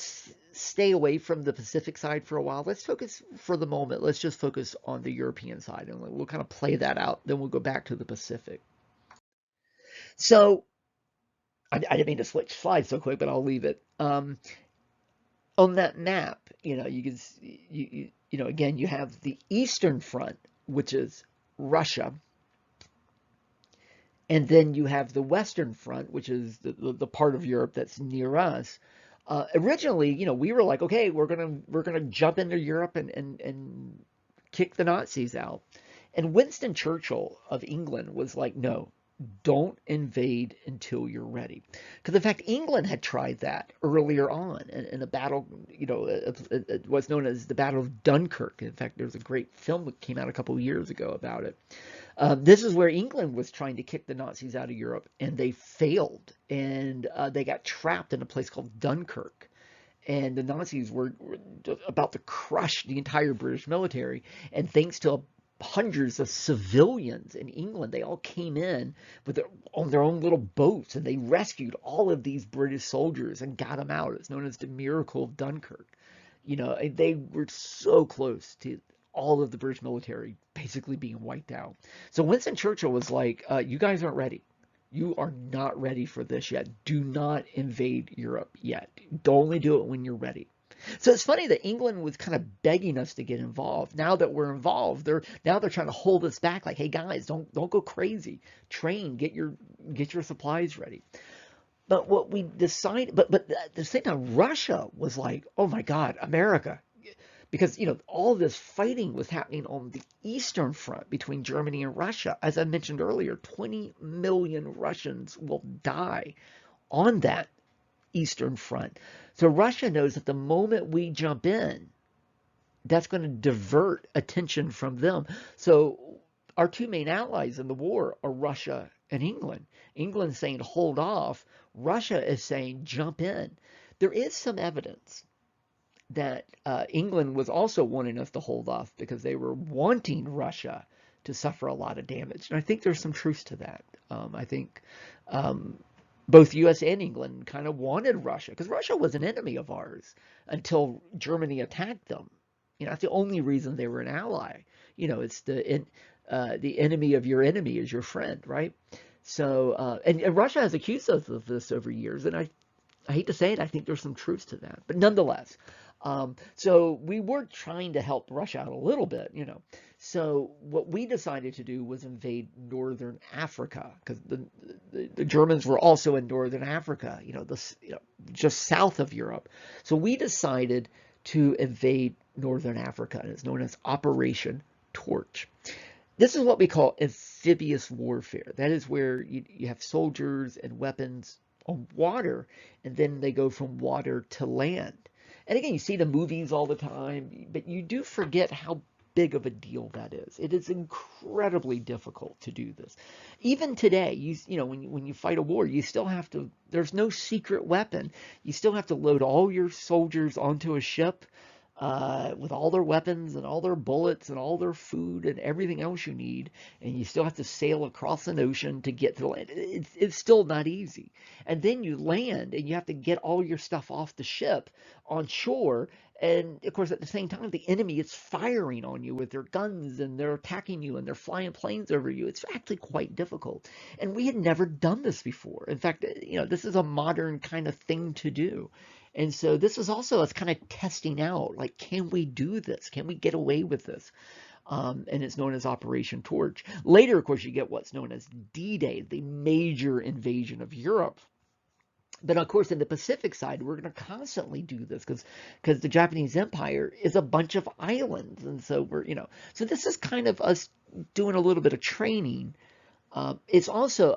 stay away from the Pacific side for a while. Let's focus for the moment. Let's just focus on the European side, and we'll kind of play that out. Then we'll go back to the Pacific. So I didn't mean to switch slides so quick, but I'll leave it. On that map, you can again, you have the Eastern Front, which is Russia. And then you have the Western Front, which is the part of Europe that's near us. Originally, we were like, okay, we're gonna jump into Europe and kick the Nazis out. And Winston Churchill of England was like, no, don't invade until you're ready. Because in fact, England had tried that earlier on in a battle, what's known as the Battle of Dunkirk. In fact, there's a great film that came out a couple of years ago about it. This is where England was trying to kick the Nazis out of Europe, and they failed, and they got trapped in a place called Dunkirk. And the Nazis were about to crush the entire British military, and thanks to hundreds of civilians in England, they all came in on their own little boats, and they rescued all of these British soldiers and got them out. It's known as the Miracle of Dunkirk. They were so close to all of the British military basically being wiped out. So Winston Churchill was like, you guys aren't ready. You are not ready for this yet. Do not invade Europe yet. Only do it when you're ready. So it's funny that England was kind of begging us to get involved. Now that we're involved, they're trying to hold us back. Like, hey guys, don't go crazy. Train, get your supplies ready. But what we decided, but at the same time, Russia was like, oh my God, America. Because, all this fighting was happening on the Eastern Front between Germany and Russia. As I mentioned earlier, 20 million Russians will die on that Eastern Front. So Russia knows that the moment we jump in, that's going to divert attention from them. So our two main allies in the war are Russia and England. England's saying hold off. Russia is saying jump in. There is some evidence that England was also wanting us to hold off because they were wanting Russia to suffer a lot of damage. And I think there's some truth to that. I think both U.S. and England kind of wanted Russia because Russia was an enemy of ours until Germany attacked them. That's the only reason they were an ally. It's the enemy of your enemy is your friend, right? So, and Russia has accused us of this over years, and I hate to say it, I think there's some truth to that. But nonetheless, so we were trying to help Russia out a little bit, So what we decided to do was invade northern Africa because the Germans were also in northern Africa, just south of Europe. So we decided to invade northern Africa, and it's known as Operation Torch. This is what we call amphibious warfare. That is where you have soldiers and weapons on water, and then they go from water to land. And again, you see the movies all the time, but you do forget how big of a deal that is. It is incredibly difficult to do this. Even today, when you fight a war, you still have to, there's no secret weapon. You still have to load all your soldiers onto a ship. with all their weapons and all their bullets and all their food and everything else you need, and you still have to sail across an ocean to get to the land. It's still not easy. And then you land and you have to get all your stuff off the ship on shore. And of course, at the same time, the enemy is firing on you with their guns and they're attacking you and they're flying planes over you. It's actually quite difficult. And we had never done this before. In fact, this is a modern kind of thing to do. And so this was also us kind of testing out, like, can we do this? Can we get away with this? And it's known as Operation Torch. Later, of course, you get what's known as D-Day, the major invasion of Europe. But of course, in the Pacific side, we're going to constantly do this because the Japanese Empire is a bunch of islands, and so so this is kind of us doing a little bit of training. It's also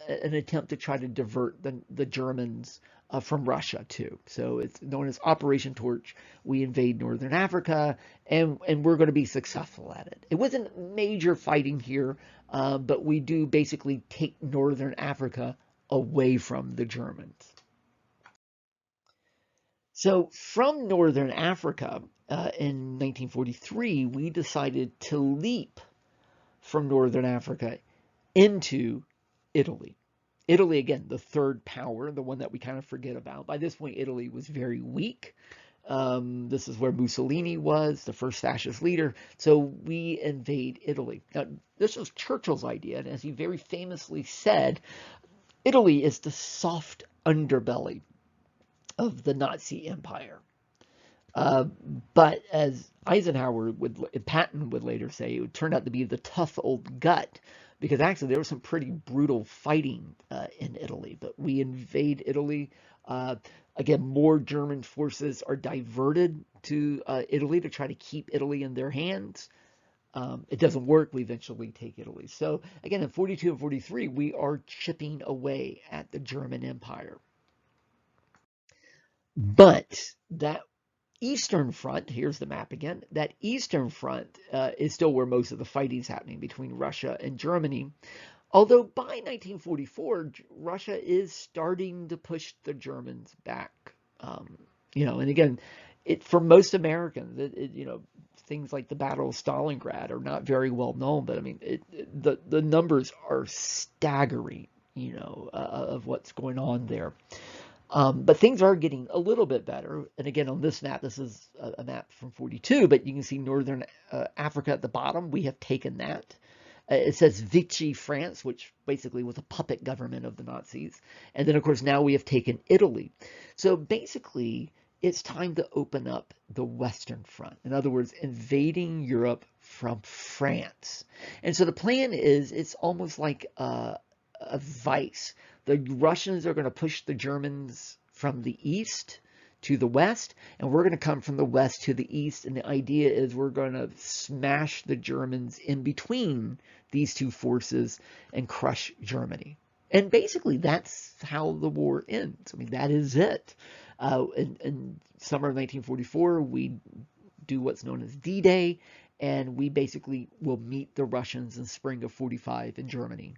an attempt to try to divert the Germans from Russia too. So it's known as Operation Torch. We invade Northern Africa, and we're going to be successful at it. It wasn't major fighting here, but we do basically take Northern Africa away from the Germans. So from Northern Africa in 1943, we decided to leap from Northern Africa into Italy. Italy, again, the third power, the one that we kind of forget about. By this point, Italy was very weak. This is where Mussolini was, the first fascist leader. So we invade Italy. Now, this was Churchill's idea, and as he very famously said, Italy is the soft underbelly of the Nazi Empire. But as Patton would later say, it would turn out to be the tough old gut, because actually there was some pretty brutal fighting in Italy. But we invade Italy. Again, more German forces are diverted to Italy to try to keep Italy in their hands. It doesn't work. We eventually take Italy. So again, in 42 and 43, we are chipping away at the German Empire. But that Eastern Front, here's the map again, that Eastern Front is still where most of the fighting is happening between Russia and Germany. Although by 1944, Russia is starting to push the Germans back. And again, for most Americans, things like the Battle of Stalingrad are not very well known, but I mean, the numbers are staggering, of what's going on there. But things are getting a little bit better. And again, on this map, this is a map from 42, but you can see Northern Africa at the bottom. We have taken that. It says Vichy France, which basically was a puppet government of the Nazis. And then, of course, now we have taken Italy. So basically, it's time to open up the Western Front. In other words, invading Europe from France. And so the plan is, it's almost like a vice. The Russians are going to push the Germans from the east to the west, and we're going to come from the west to the east. And the idea is we're going to smash the Germans in between these two forces and crush Germany. And basically, that's how the war ends. I mean, that is it. In summer of 1944, we do what's known as D-Day, and we basically will meet the Russians in spring of 45 in Germany.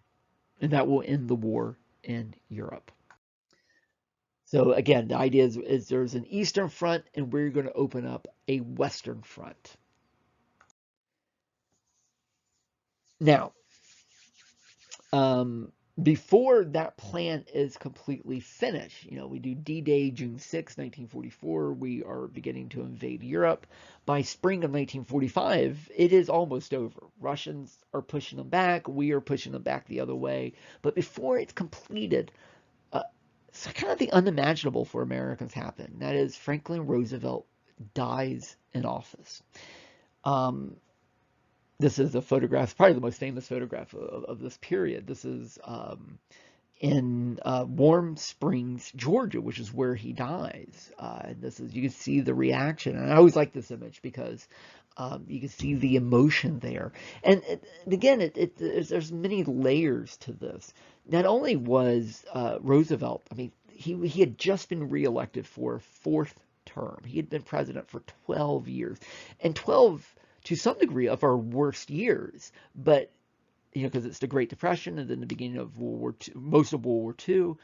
And that will end the war in Europe. So again, the idea is there's an Eastern Front, and we're going to open up a Western Front. Now, before that plan is completely finished, we do D-Day, June 6, 1944. We are beginning to invade Europe. By spring of 1945, it is almost over. Russians are pushing them back. We are pushing them back the other way. But before it's completed, so kind of the unimaginable for Americans happen. That is, Franklin Roosevelt dies in office. This is a photograph, probably the most famous photograph of this period. This is in Warm Springs, Georgia, which is where he dies. And you can see the reaction. And I always like this image because you can see the emotion there. And again, there's many layers to this. Not only was Roosevelt, I mean, he had just been reelected for a fourth term. He had been president for 12 years. And 12, to some degree, of our worst years. But, because it's the Great Depression and then the beginning of World War II, most of World War II.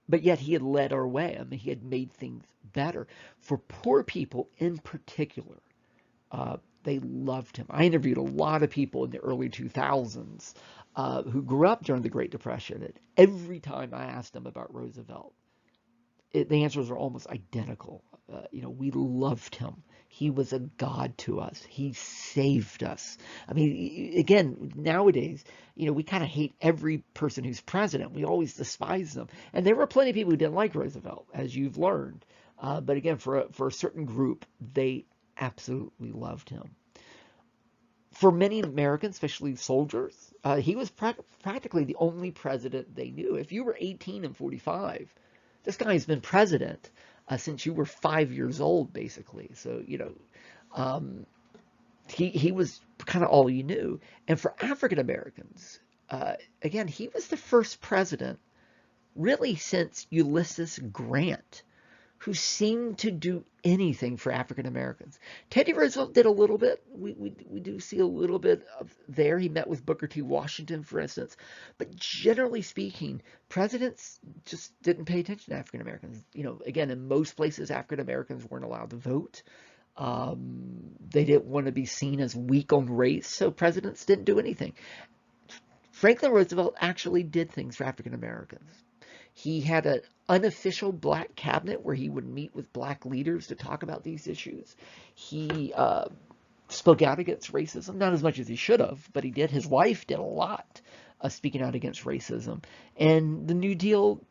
but yet he had led our way. I mean, he had made things better for poor people in particular. They loved him. I interviewed a lot of people in the early 2000s who grew up during the Great Depression, and every time I asked them about Roosevelt, the answers are almost identical. We loved him. He was a god to us. He saved us. I mean, again, nowadays, we kind of hate every person who's president. We always despise them. And there were plenty of people who didn't like Roosevelt, as you've learned. But again, for a certain group, they absolutely loved him. For many Americans, especially soldiers, he was practically the only president they knew. If you were 18 and 45, this guy's been president since you were 5 years old, basically. So, he was kind of all you knew. And for African Americans, again, he was the first president really since Ulysses Grant who seemed to do anything for African Americans. Teddy Roosevelt did a little bit. We do see a little bit of there. He met with Booker T. Washington, for instance. But generally speaking, presidents just didn't pay attention to African Americans. Again, in most places, African Americans weren't allowed to vote. They didn't want to be seen as weak on race, so presidents didn't do anything. Franklin Roosevelt actually did things for African Americans. He had an unofficial black cabinet where he would meet with black leaders to talk about these issues. He spoke out against racism, not as much as he should have, but he did. His wife did a lot speaking out against racism. And the New Deal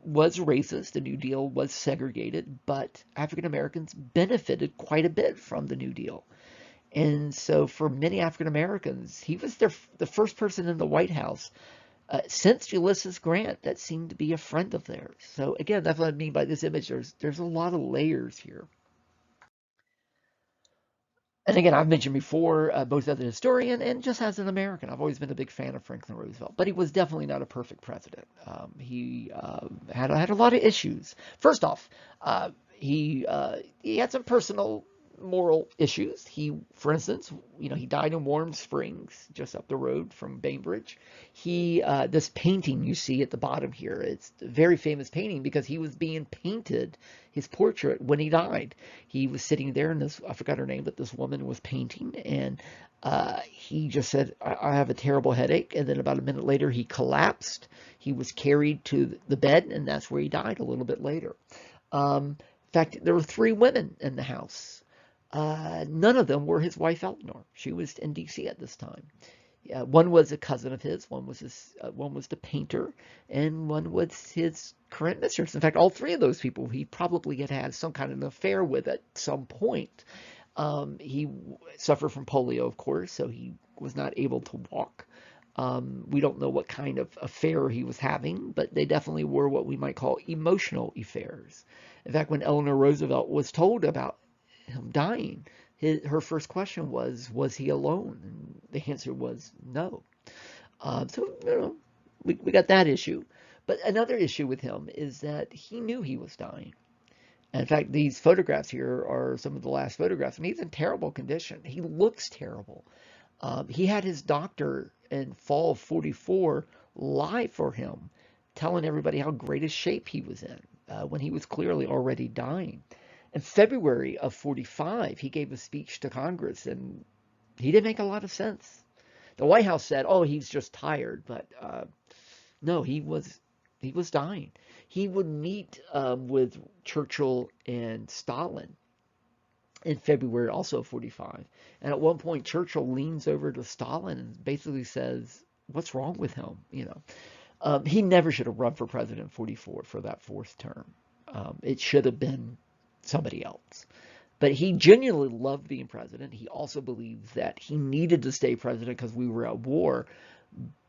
was racist. The New Deal was segregated, but African Americans benefited quite a bit from the New Deal. And so for many African Americans, he was the first person in the White House since Ulysses Grant that seemed to be a friend of theirs. So again, that's what I mean by this image. There's a lot of layers here. And again, I've mentioned before, both as a historian and just as an American, I've always been a big fan of Franklin Roosevelt, but he was definitely not a perfect president. He had a lot of issues. First off, he had some personal moral issues. For instance, he died in Warm Springs, just up the road from Bainbridge. This painting you see at the bottom here, it's a very famous painting because he was being painted, his portrait, when he died. He was sitting there, and I forgot her name, but this woman was painting, and he just said, I have a terrible headache. And then about a minute later, he collapsed. He was carried to the bed, and that's where he died a little bit later. In fact, there were 3 women in the house. None of them were his wife, Eleanor. She was in D.C. at this time. One was a cousin of his, one was the painter, and one was his current mistress. In fact, all 3 of those people he probably had some kind of an affair with at some point. He suffered from polio, of course, so he was not able to walk. We don't know what kind of affair he was having, but they definitely were what we might call emotional affairs. In fact, when Eleanor Roosevelt was told about him dying, her first question was he alone? And the answer was no. So, we got that issue. But another issue with him is that he knew he was dying. And in fact, these photographs here are some of the last photographs. And he's in terrible condition. He looks terrible. He had his doctor in fall of 44 lie for him, telling everybody how great a shape he was in when he was clearly already dying. In February of 45, he gave a speech to Congress, and he didn't make a lot of sense. The White House said, "Oh, he's just tired," but no, he was dying. He would meet with Churchill and Stalin in February, also 45, and at one point, Churchill leans over to Stalin and basically says, "What's wrong with him?" He never should have run for president in 44 for that 4th term. It should have been somebody else. But he genuinely loved being president. He also believed that he needed to stay president because we were at war.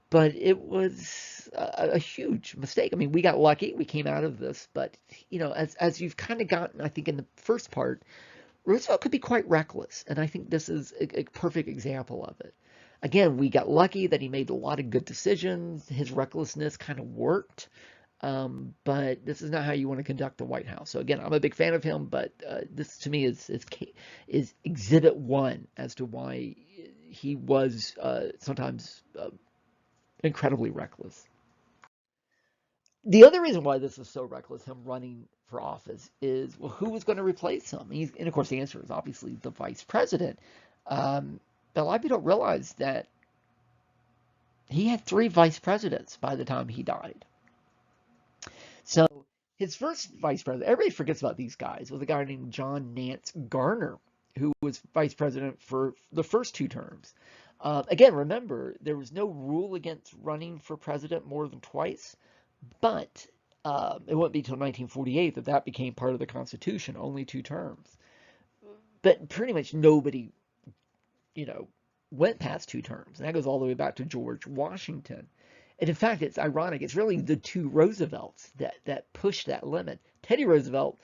But it was a huge mistake. I mean, we got lucky. We came out of this. But, as you've kind of gotten, I think, in the first part, Roosevelt could be quite reckless. And I think this is a perfect example of it. Again, we got lucky that he made a lot of good decisions. His recklessness kind of worked. But this is not how you want to conduct the White House. So again, I'm a big fan of him, but this to me is exhibit 1 as to why he was sometimes incredibly reckless. The other reason why this is so reckless, him running for office, is, well, who was going to replace him? And of course, the answer is obviously the vice president. But a lot of people don't realize that he had three vice presidents by the time he died. So his first vice president, everybody forgets about these guys, was a guy named John Nance Garner, who was vice president for the first two terms. Again, remember, there was no rule against running for president more than twice, but it wouldn't be until 1948 that that became part of the Constitution, only two terms. But pretty much nobody, you know, went past two terms. And that goes all the way back to George Washington. And in fact, it's ironic. It's really the two Roosevelts that pushed that limit. Teddy Roosevelt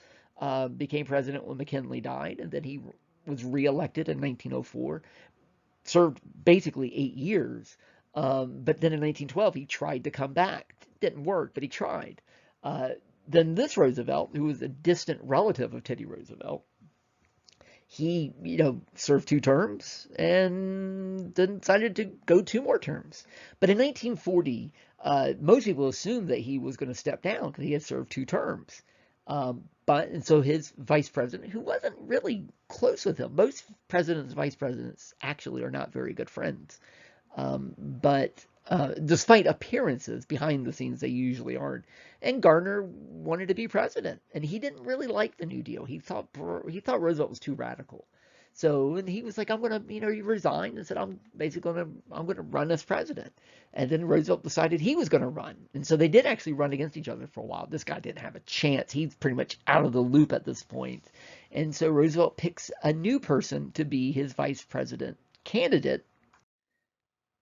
became president when McKinley died, and then he was reelected in 1904, served basically 8 years. But then in 1912, he tried to come back. Didn't work, but he tried. Then this Roosevelt, who was a distant relative of Teddy Roosevelt, he, served two terms and then decided to go two more terms. But in 1940, most people assumed that he was going to step down because he had served two terms. And so his vice president, who wasn't really close with him, most presidents and vice presidents actually are not very good friends. But despite appearances, behind the scenes, they usually aren't. And Garner wanted to be president, and he didn't really like the New Deal. He thought Roosevelt was too radical. So, and he was like, I'm gonna, he resigned and said, I'm gonna run as president. And then Roosevelt decided he was gonna run, and so they did actually run against each other for a while. This guy didn't have a chance. He's pretty much out of the loop at this point. And so Roosevelt picks a new person to be his vice president candidate.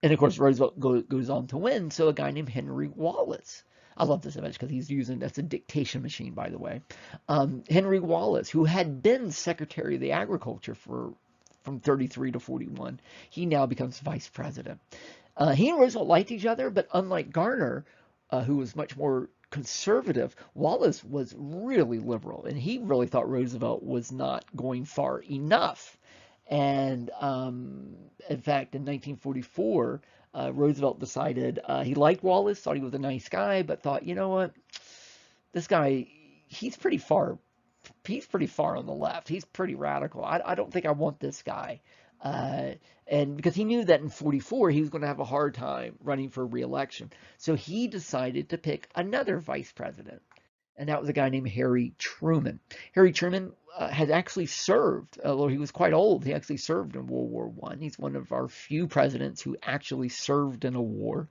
And of course, Roosevelt goes on to win. So a guy named Henry Wallace. I love this image because that's a dictation machine, by the way. Henry Wallace, who had been Secretary of the Agriculture from 33 to 41, he now becomes vice president. He and Roosevelt liked each other, but unlike Garner, who was much more conservative, Wallace was really liberal, and he really thought Roosevelt was not going far enough. And in fact, in 1944, Roosevelt decided he liked Wallace, thought he was a nice guy, but thought, you know what, this guy, he's pretty far on the left. He's pretty radical. I don't think I want this guy. And because he knew that in 44 he was going to have a hard time running for re-election, so he decided to pick another vice president. And that was a guy named Harry Truman. Harry Truman had actually served, although he was quite old, he actually served in World War I. He's one of our few presidents who actually served in a war.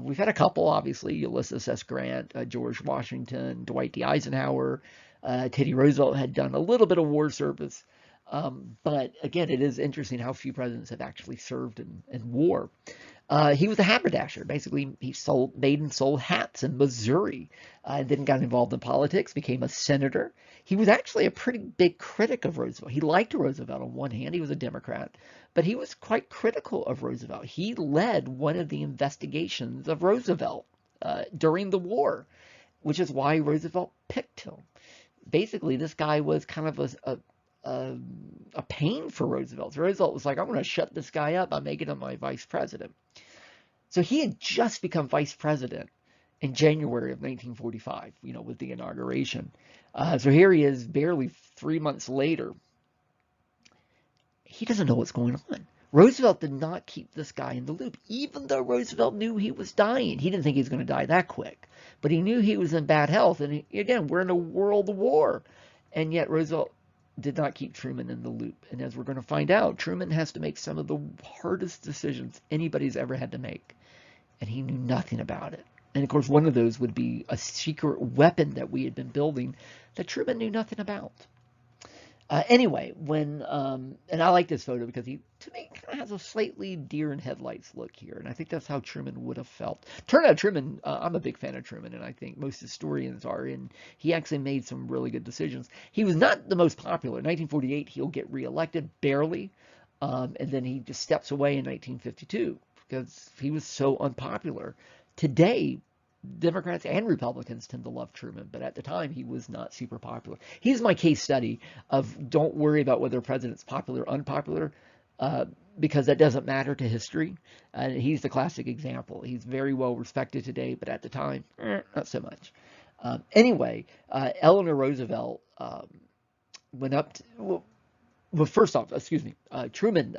We've had a couple, obviously, Ulysses S. Grant, George Washington, Dwight D. Eisenhower, Teddy Roosevelt had done a little bit of war service. But again, it is interesting how few presidents have actually served in war. He was a haberdasher. Basically, he made and sold hats in Missouri. Then got involved in politics, became a senator. He was actually a pretty big critic of Roosevelt. He liked Roosevelt on one hand. He was a Democrat, but he was quite critical of Roosevelt. He led one of the investigations of Roosevelt during the war, which is why Roosevelt picked him. Basically, this guy was kind of a pain for Roosevelt. So Roosevelt was like, I'm going to shut this guy up by making him my vice president. So he had just become vice president in January of 1945, with the inauguration. So here he is barely 3 months later. He doesn't know what's going on. Roosevelt did not keep this guy in the loop, even though Roosevelt knew he was dying. He didn't think he was going to die that quick, but he knew he was in bad health. And again, we're in a world war. And yet Roosevelt did not keep Truman in the loop. And as we're going to find out, Truman has to make some of the hardest decisions anybody's ever had to make. And he knew nothing about it. And of course, one of those would be a secret weapon that we had been building that Truman knew nothing about. Anyway, and I like this photo because he, to me, kind of has a slightly deer in headlights look here. And I think that's how Truman would have felt. Turned out Truman, I'm a big fan of Truman, and I think most historians are, and he actually made some really good decisions. He was not the most popular. In 1948, he'll get reelected, barely. And then he just steps away in 1952 because he was so unpopular. Today, Democrats and Republicans tend to love Truman, but at the time he was not super popular. He's my case study of don't worry about whether a president's popular or unpopular. because that doesn't matter to history. He's the classic example. He's very well respected today, but at the time, not so much. Anyway, Eleanor Roosevelt went up to, well, first off, excuse me, Truman,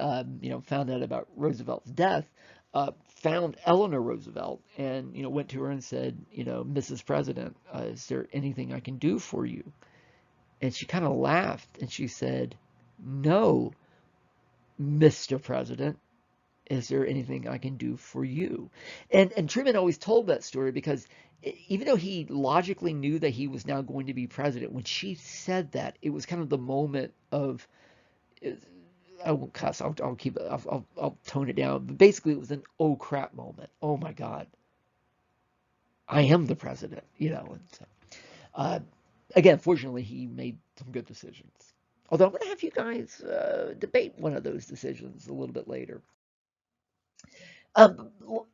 found out about Roosevelt's death, found Eleanor Roosevelt and, went to her and said, Mrs. President, is there anything I can do for you? And she kind of laughed and she said, no, Mr. President, is there anything I can do for you? And Truman always told that story because even though he logically knew that he was now going to be president, when she said that, it was kind of the moment of, I won't cuss. I'll keep it. I'll tone it down. But basically, it was an oh crap moment. Oh my God, I am the president. And so, uh, again, fortunately, he made some good decisions. Although I'm going to have you guys debate one of those decisions a little bit later.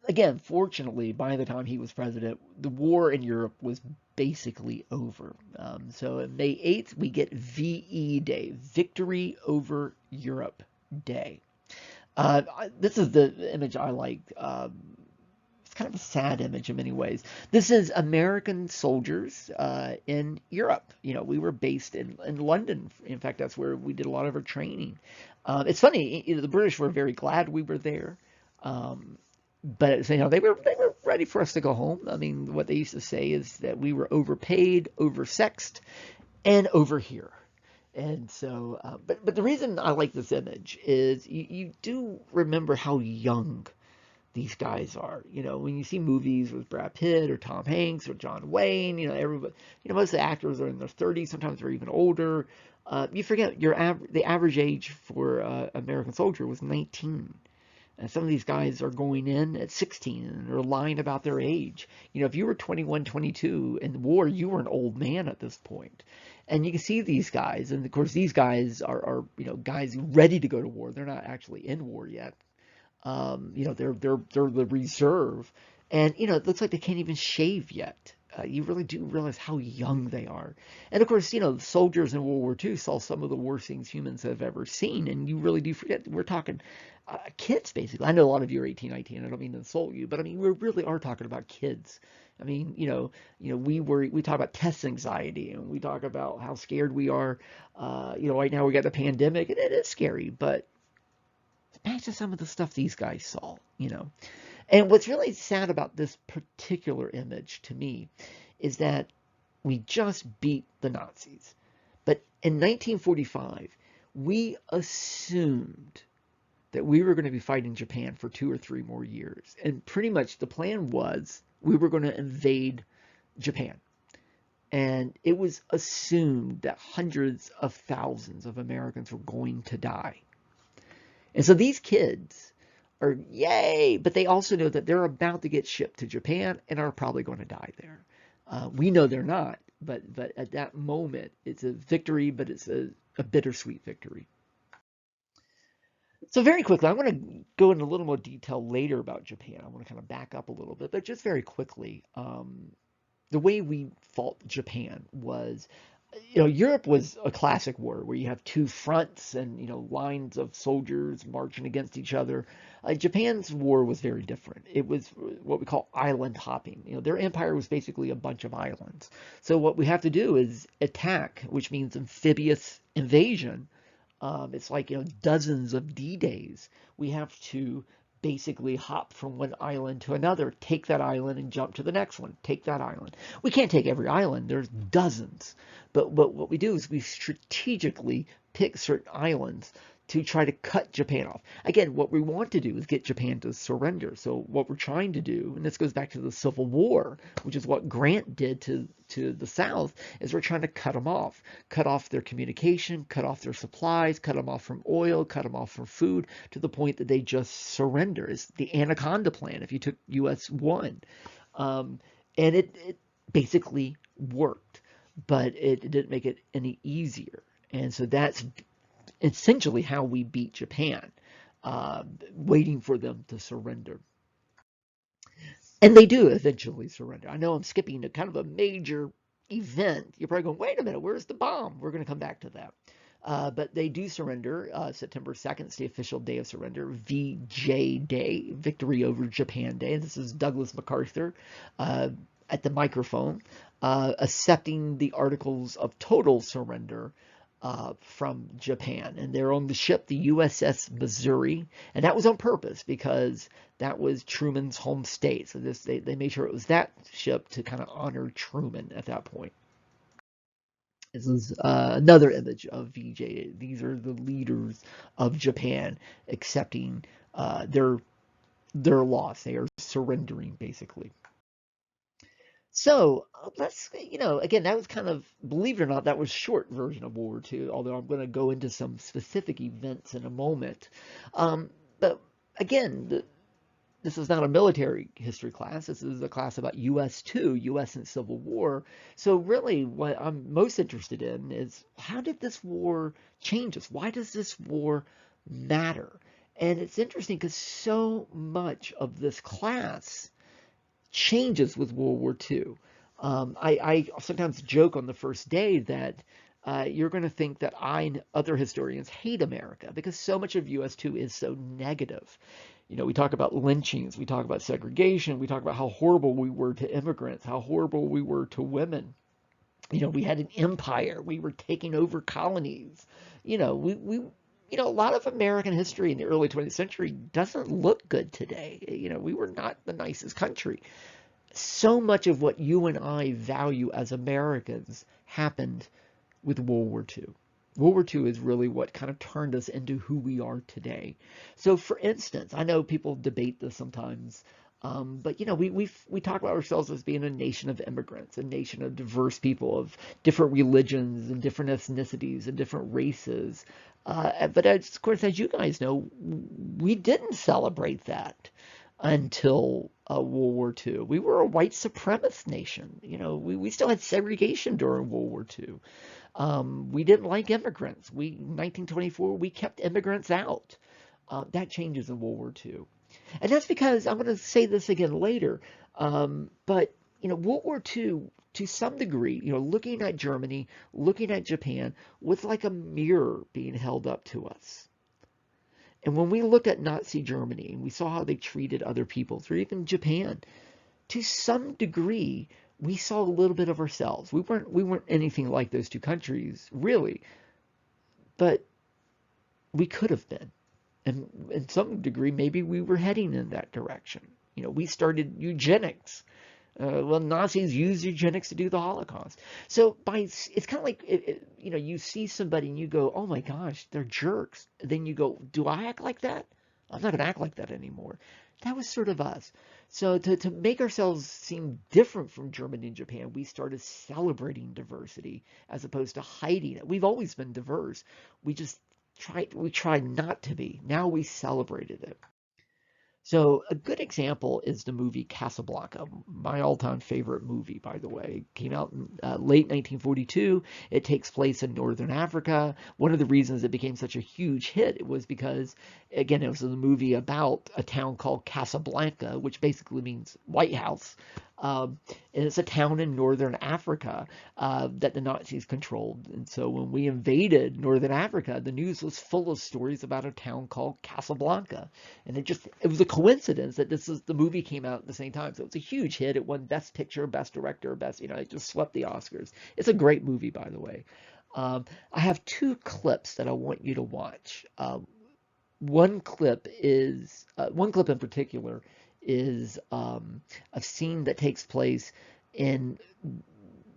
Again, fortunately, by the time he was president, the war in Europe was basically over. So on May 8th, we get VE Day, Victory Over Europe Day. This is the image I like. It's kind of a sad image in many ways. This is American soldiers in Europe. We were based in London. In fact, that's where we did a lot of our training. It's funny, the British were very glad we were there. But they were ready for us to go home. I mean, what they used to say is that we were overpaid, oversexed, and over here. And so, but the reason I like this image is you do remember how young these guys are. When you see movies with Brad Pitt or Tom Hanks or John Wayne, everybody, most of the actors are in their 30s, sometimes they're even older. You forget the average age for American soldier was 19. And some of these guys are going in at 16 and they're lying about their age. If you were 21, 22 in the war, you were an old man at this point. And you can see these guys, and of course these guys are guys ready to go to war. They're not actually in war yet. They're the reserve, and it looks like they can't even shave yet. You really do realize how young they are. And of course, the soldiers in World War II saw some of the worst things humans have ever seen, and you really do forget we're talking kids, basically. I know a lot of you are 18, 19. I don't mean to insult you, but I mean, we really are talking about kids. I mean, we talk about test anxiety, and we talk about how scared we are. Right now we got the pandemic, and it is scary, but imagine some of the stuff these guys saw. And what's really sad about this particular image to me is that we just beat the Nazis. But in 1945, we assumed that we were going to be fighting Japan for 2 or 3 more years. And pretty much the plan was we were going to invade Japan. And it was assumed that hundreds of thousands of Americans were going to die. And so these kids are yay, but they also know that they're about to get shipped to Japan and are probably going to die there. We know they're not, but at that moment, it's a victory, but it's a bittersweet victory. So very quickly, I'm going to go into a little more detail later about Japan. I want to kind of back up a little bit, but just very quickly, the way we fought Japan was, Europe was a classic war where you have 2 fronts and, lines of soldiers marching against each other. Japan's war was very different. It was what we call island hopping. Their empire was basically a bunch of islands. So what we have to do is attack, which means amphibious invasion. It's like, dozens of D-days. We have to basically hop from one island to another, take that island and jump to the next one, take that island. We can't take every island. There's dozens. But what we do is we strategically pick certain islands to try to cut Japan off. Again, what we want to do is get Japan to surrender. So what we're trying to do, and this goes back to the Civil War, which is what Grant did to the South, is we're trying to cut off their communication, cut off their supplies, cut them off from oil, cut them off from food, to the point that they just surrender. It's the Anaconda Plan, if you took US 1. And it basically worked, but it didn't make it any easier. And so that's essentially how we beat Japan, waiting for them to surrender. And they do eventually surrender. I know I'm skipping to kind of a major event. You're probably going, wait a minute, where's the bomb? We're going to come back to that. But they do surrender. September 2nd is the official day of surrender. VJ Day, Victory over Japan Day. This is Douglas MacArthur uh, at the microphone, accepting the Articles of Total Surrender from Japan. And they're on the ship, the USS Missouri. And that was on purpose because that was Truman's home state. So they made sure it was that ship to kind of honor Truman at that point. This is another image of VJ. These are the leaders of Japan accepting their loss. They are surrendering, basically. So let's, again, that was kind of, believe it or not, that was short version of World War II, although I'm going to go into some specific events in a moment. But again, this is not a military history class. This is a class about US too, US and Civil War. So really what I'm most interested in is how did this war change us? Why does this war matter? And it's interesting because so much of this class changes with World War II. I sometimes joke on the first day that you're going to think that I and other historians hate America because so much of US2 is so negative. We talk about lynchings, we talk about segregation, we talk about how horrible we were to immigrants, how horrible we were to women. We had an empire, we were taking over colonies. A lot of American history in the early 20th century doesn't look good today. We were not the nicest country. So much of what you and I value as Americans happened with World War II. World War II is really what kind of turned us into who we are today. So, for instance, I know people debate this sometimes, but we talk about ourselves as being a nation of immigrants, a nation of diverse people of different religions and different ethnicities and different races. But of course, as you guys know, we didn't celebrate that until World War II. We were a white supremacist nation. We still had segregation during World War II. We didn't like immigrants. In 1924, we kept immigrants out. That changes in World War II. And that's because, I'm going to say this again later, but, World War II, to some degree, looking at Germany, looking at Japan, was like a mirror being held up to us. And when we looked at Nazi Germany and we saw how they treated other peoples, or even Japan, to some degree, we saw a little bit of ourselves. We weren't anything like those two countries, really, but we could have been. And in some degree, maybe we were heading in that direction. We started eugenics. Well, Nazis used eugenics to do the Holocaust. So it's kind of like, you see somebody and you go, oh my gosh, they're jerks. Then you go, do I act like that? I'm not going to act like that anymore. That was sort of us. So to make ourselves seem different from Germany and Japan, we started celebrating diversity as opposed to hiding it. We've always been diverse. We tried not to be. Now we celebrated it. So a good example is the movie Casablanca, my all-time favorite movie, by the way. It came out in late 1942. It takes place in Northern Africa. One of the reasons it became such a huge hit was because, again, it was a movie about a town called Casablanca, which basically means White House. And it's a town in Northern Africa that the Nazis controlled. And so when we invaded Northern Africa, the news was full of stories about a town called Casablanca. And it was a coincidence that the movie came out at the same time. So it was a huge hit. It won Best Picture, Best Director, it just swept the Oscars. It's a great movie, by the way. I have two clips that I want you to watch. One clip in particular is a scene that takes place in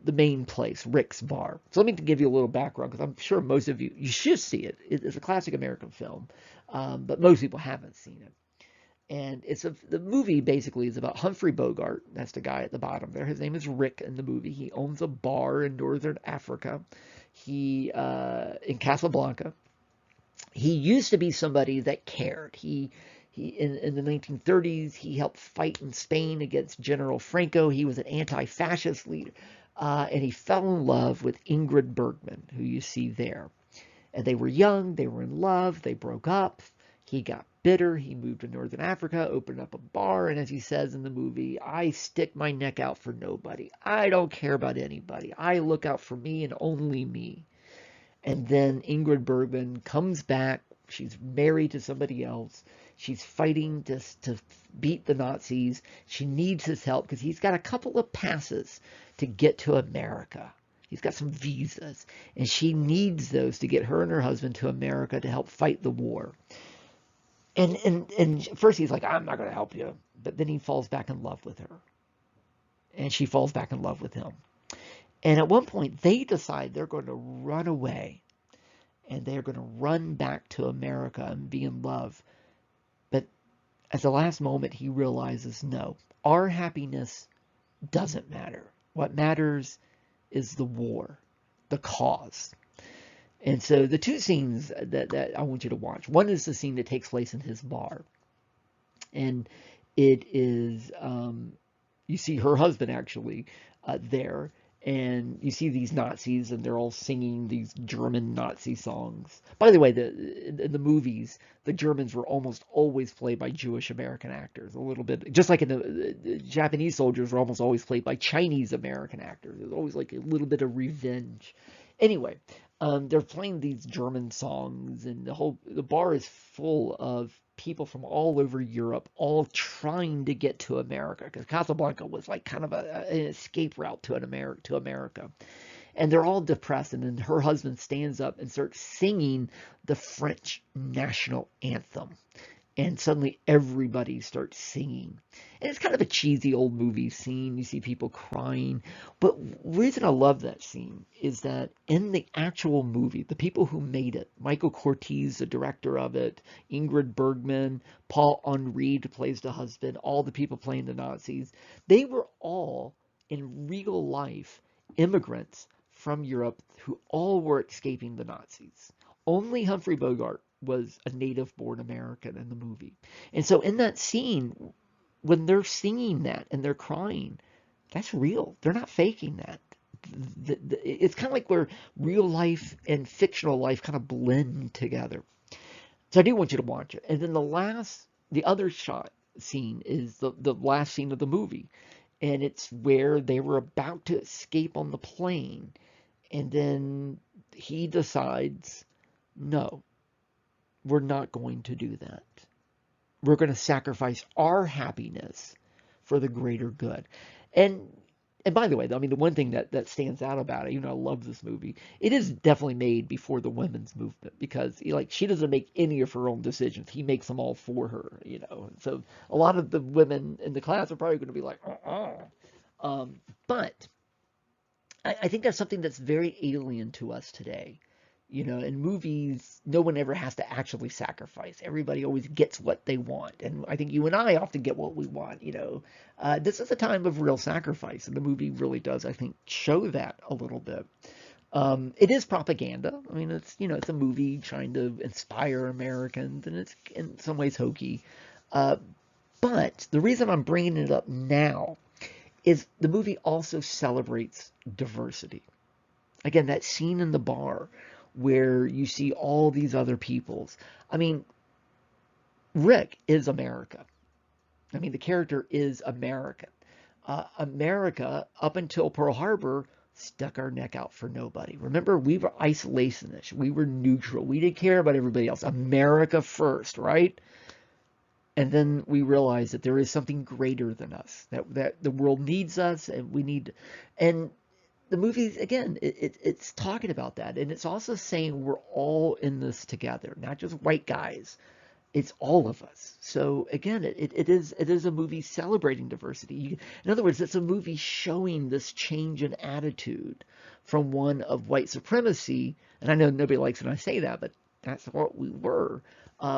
the main place, Rick's Bar. So let me give you a little background because I'm sure most of you should see it. It's a classic American film, but most people haven't seen it. And the movie basically is about Humphrey Bogart. That's the guy at the bottom there. His name is Rick in the movie. He owns a bar in Northern Africa. In Casablanca. He used to be somebody that cared. He in the 1930s, he helped fight in Spain against General Franco. He was an anti-fascist leader. And he fell in love with Ingrid Bergman, who you see there. And they were young, they were in love, they broke up. He got bitter, he moved to Northern Africa, opened up a bar, and as he says in the movie, I stick my neck out for nobody. I don't care about anybody. I look out for me and only me. And then Ingrid Bergman comes back. She's married to somebody else. She's fighting to beat the Nazis. She needs his help because he's got a couple of passes to get to America. He's got some visas, and she needs those to get her and her husband to America to help fight the war. And first he's like, I'm not going to help you. But then he falls back in love with her. And she falls back in love with him. And at one point, they decide they're going to run away. And they're going to run back to America and be in love. But at the last moment, he realizes, no, our happiness doesn't matter. What matters is the war, the cause. And so the two scenes that I want you to watch. One is the scene that takes place in his bar. And it is, you see her husband actually there. And you see these Nazis, and they're all singing these German Nazi songs. By the way, in the movies, the Germans were almost always played by Jewish American actors. A little bit, just like in the Japanese soldiers were almost always played by Chinese American actors. There's always like a little bit of revenge. Anyway, they're playing these German songs, and the bar is full of people from all over Europe, all trying to get to America, because Casablanca was like kind of an escape route to America. And they're all depressed, and then her husband stands up and starts singing the French national anthem. And suddenly everybody starts singing. And it's kind of a cheesy old movie scene. You see people crying. But the reason I love that scene is that in the actual movie, the people who made it, Michael Curtiz, the director of it, Ingrid Bergman, Paul Henry plays the husband, all the people playing the Nazis, they were all in real life immigrants from Europe who all were escaping the Nazis. Only Humphrey Bogart was a native-born American in the movie. And so in that scene, when they're singing that and they're crying, that's real. They're not faking that. It's kind of like where real life and fictional life kind of blend together. So I do want you to watch it. And then the other scene is the last scene of the movie. And it's where they were about to escape on the plane. And then he decides, no, we're not going to do that. We're going to sacrifice our happiness for the greater good. And by the way, I mean, the one thing that stands out about it, I love this movie. It is definitely made before the women's movement, because she doesn't make any of her own decisions. He makes them all for her. So a lot of the women in the class are probably going to be like, but I think that's something that's very alien to us today. In movies, no one ever has to actually sacrifice. Everybody always gets what they want. And I think you and I often get what we want. This is a time of real sacrifice. And the movie really does, I think, show that a little bit. It is propaganda. I mean, it's a movie trying to inspire Americans, and it's in some ways hokey. But the reason I'm bringing it up now is the movie also celebrates diversity. Again, that scene in the bar where you see all these other peoples. I mean, Rick is America. I mean, the character is American. America, up until Pearl Harbor, stuck our neck out for nobody. Remember, we were isolationists. We were neutral. We didn't care about everybody else. America first, right? And then we realized that there is something greater than us, that the world needs us, and we need, and the movie, again, it's talking about that. And it's also saying we're all in this together, not just white guys. It's all of us. So again, it is a movie celebrating diversity. In other words, it's a movie showing this change in attitude from one of white supremacy. And I know nobody likes when I say that, but that's what we were,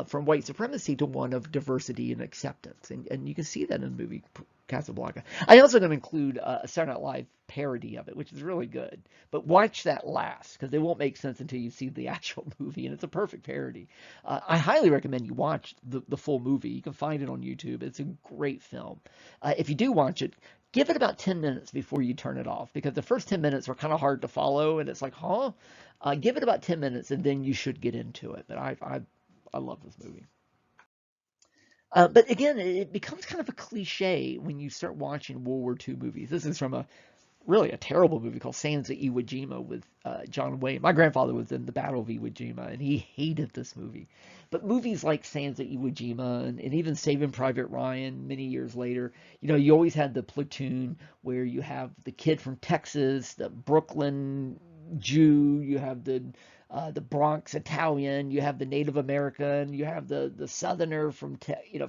from white supremacy to one of diversity and acceptance. And you can see that in the movie Casablanca. I also going to include a Saturday Night Live parody of it, which is really good. But watch that last, because it won't make sense until you see the actual movie, and it's a perfect parody. I highly recommend you watch the full movie. You can find it on YouTube. It's a great film. If you do watch it, give it about 10 minutes before you turn it off, because the first 10 minutes are kind of hard to follow, and it's like, huh? Give it about 10 minutes, and then you should get into it. But I love this movie. But again, it becomes kind of a cliche when you start watching World War II movies. This is from really a terrible movie called Sands of Iwo Jima with John Wayne. My grandfather was in the Battle of Iwo Jima, and he hated this movie. But movies like Sands of Iwo Jima and even Saving Private Ryan many years later, you always had the platoon where you have the kid from Texas, the Brooklyn Jew, you have the Bronx Italian, you have the Native American, you have the Southerner from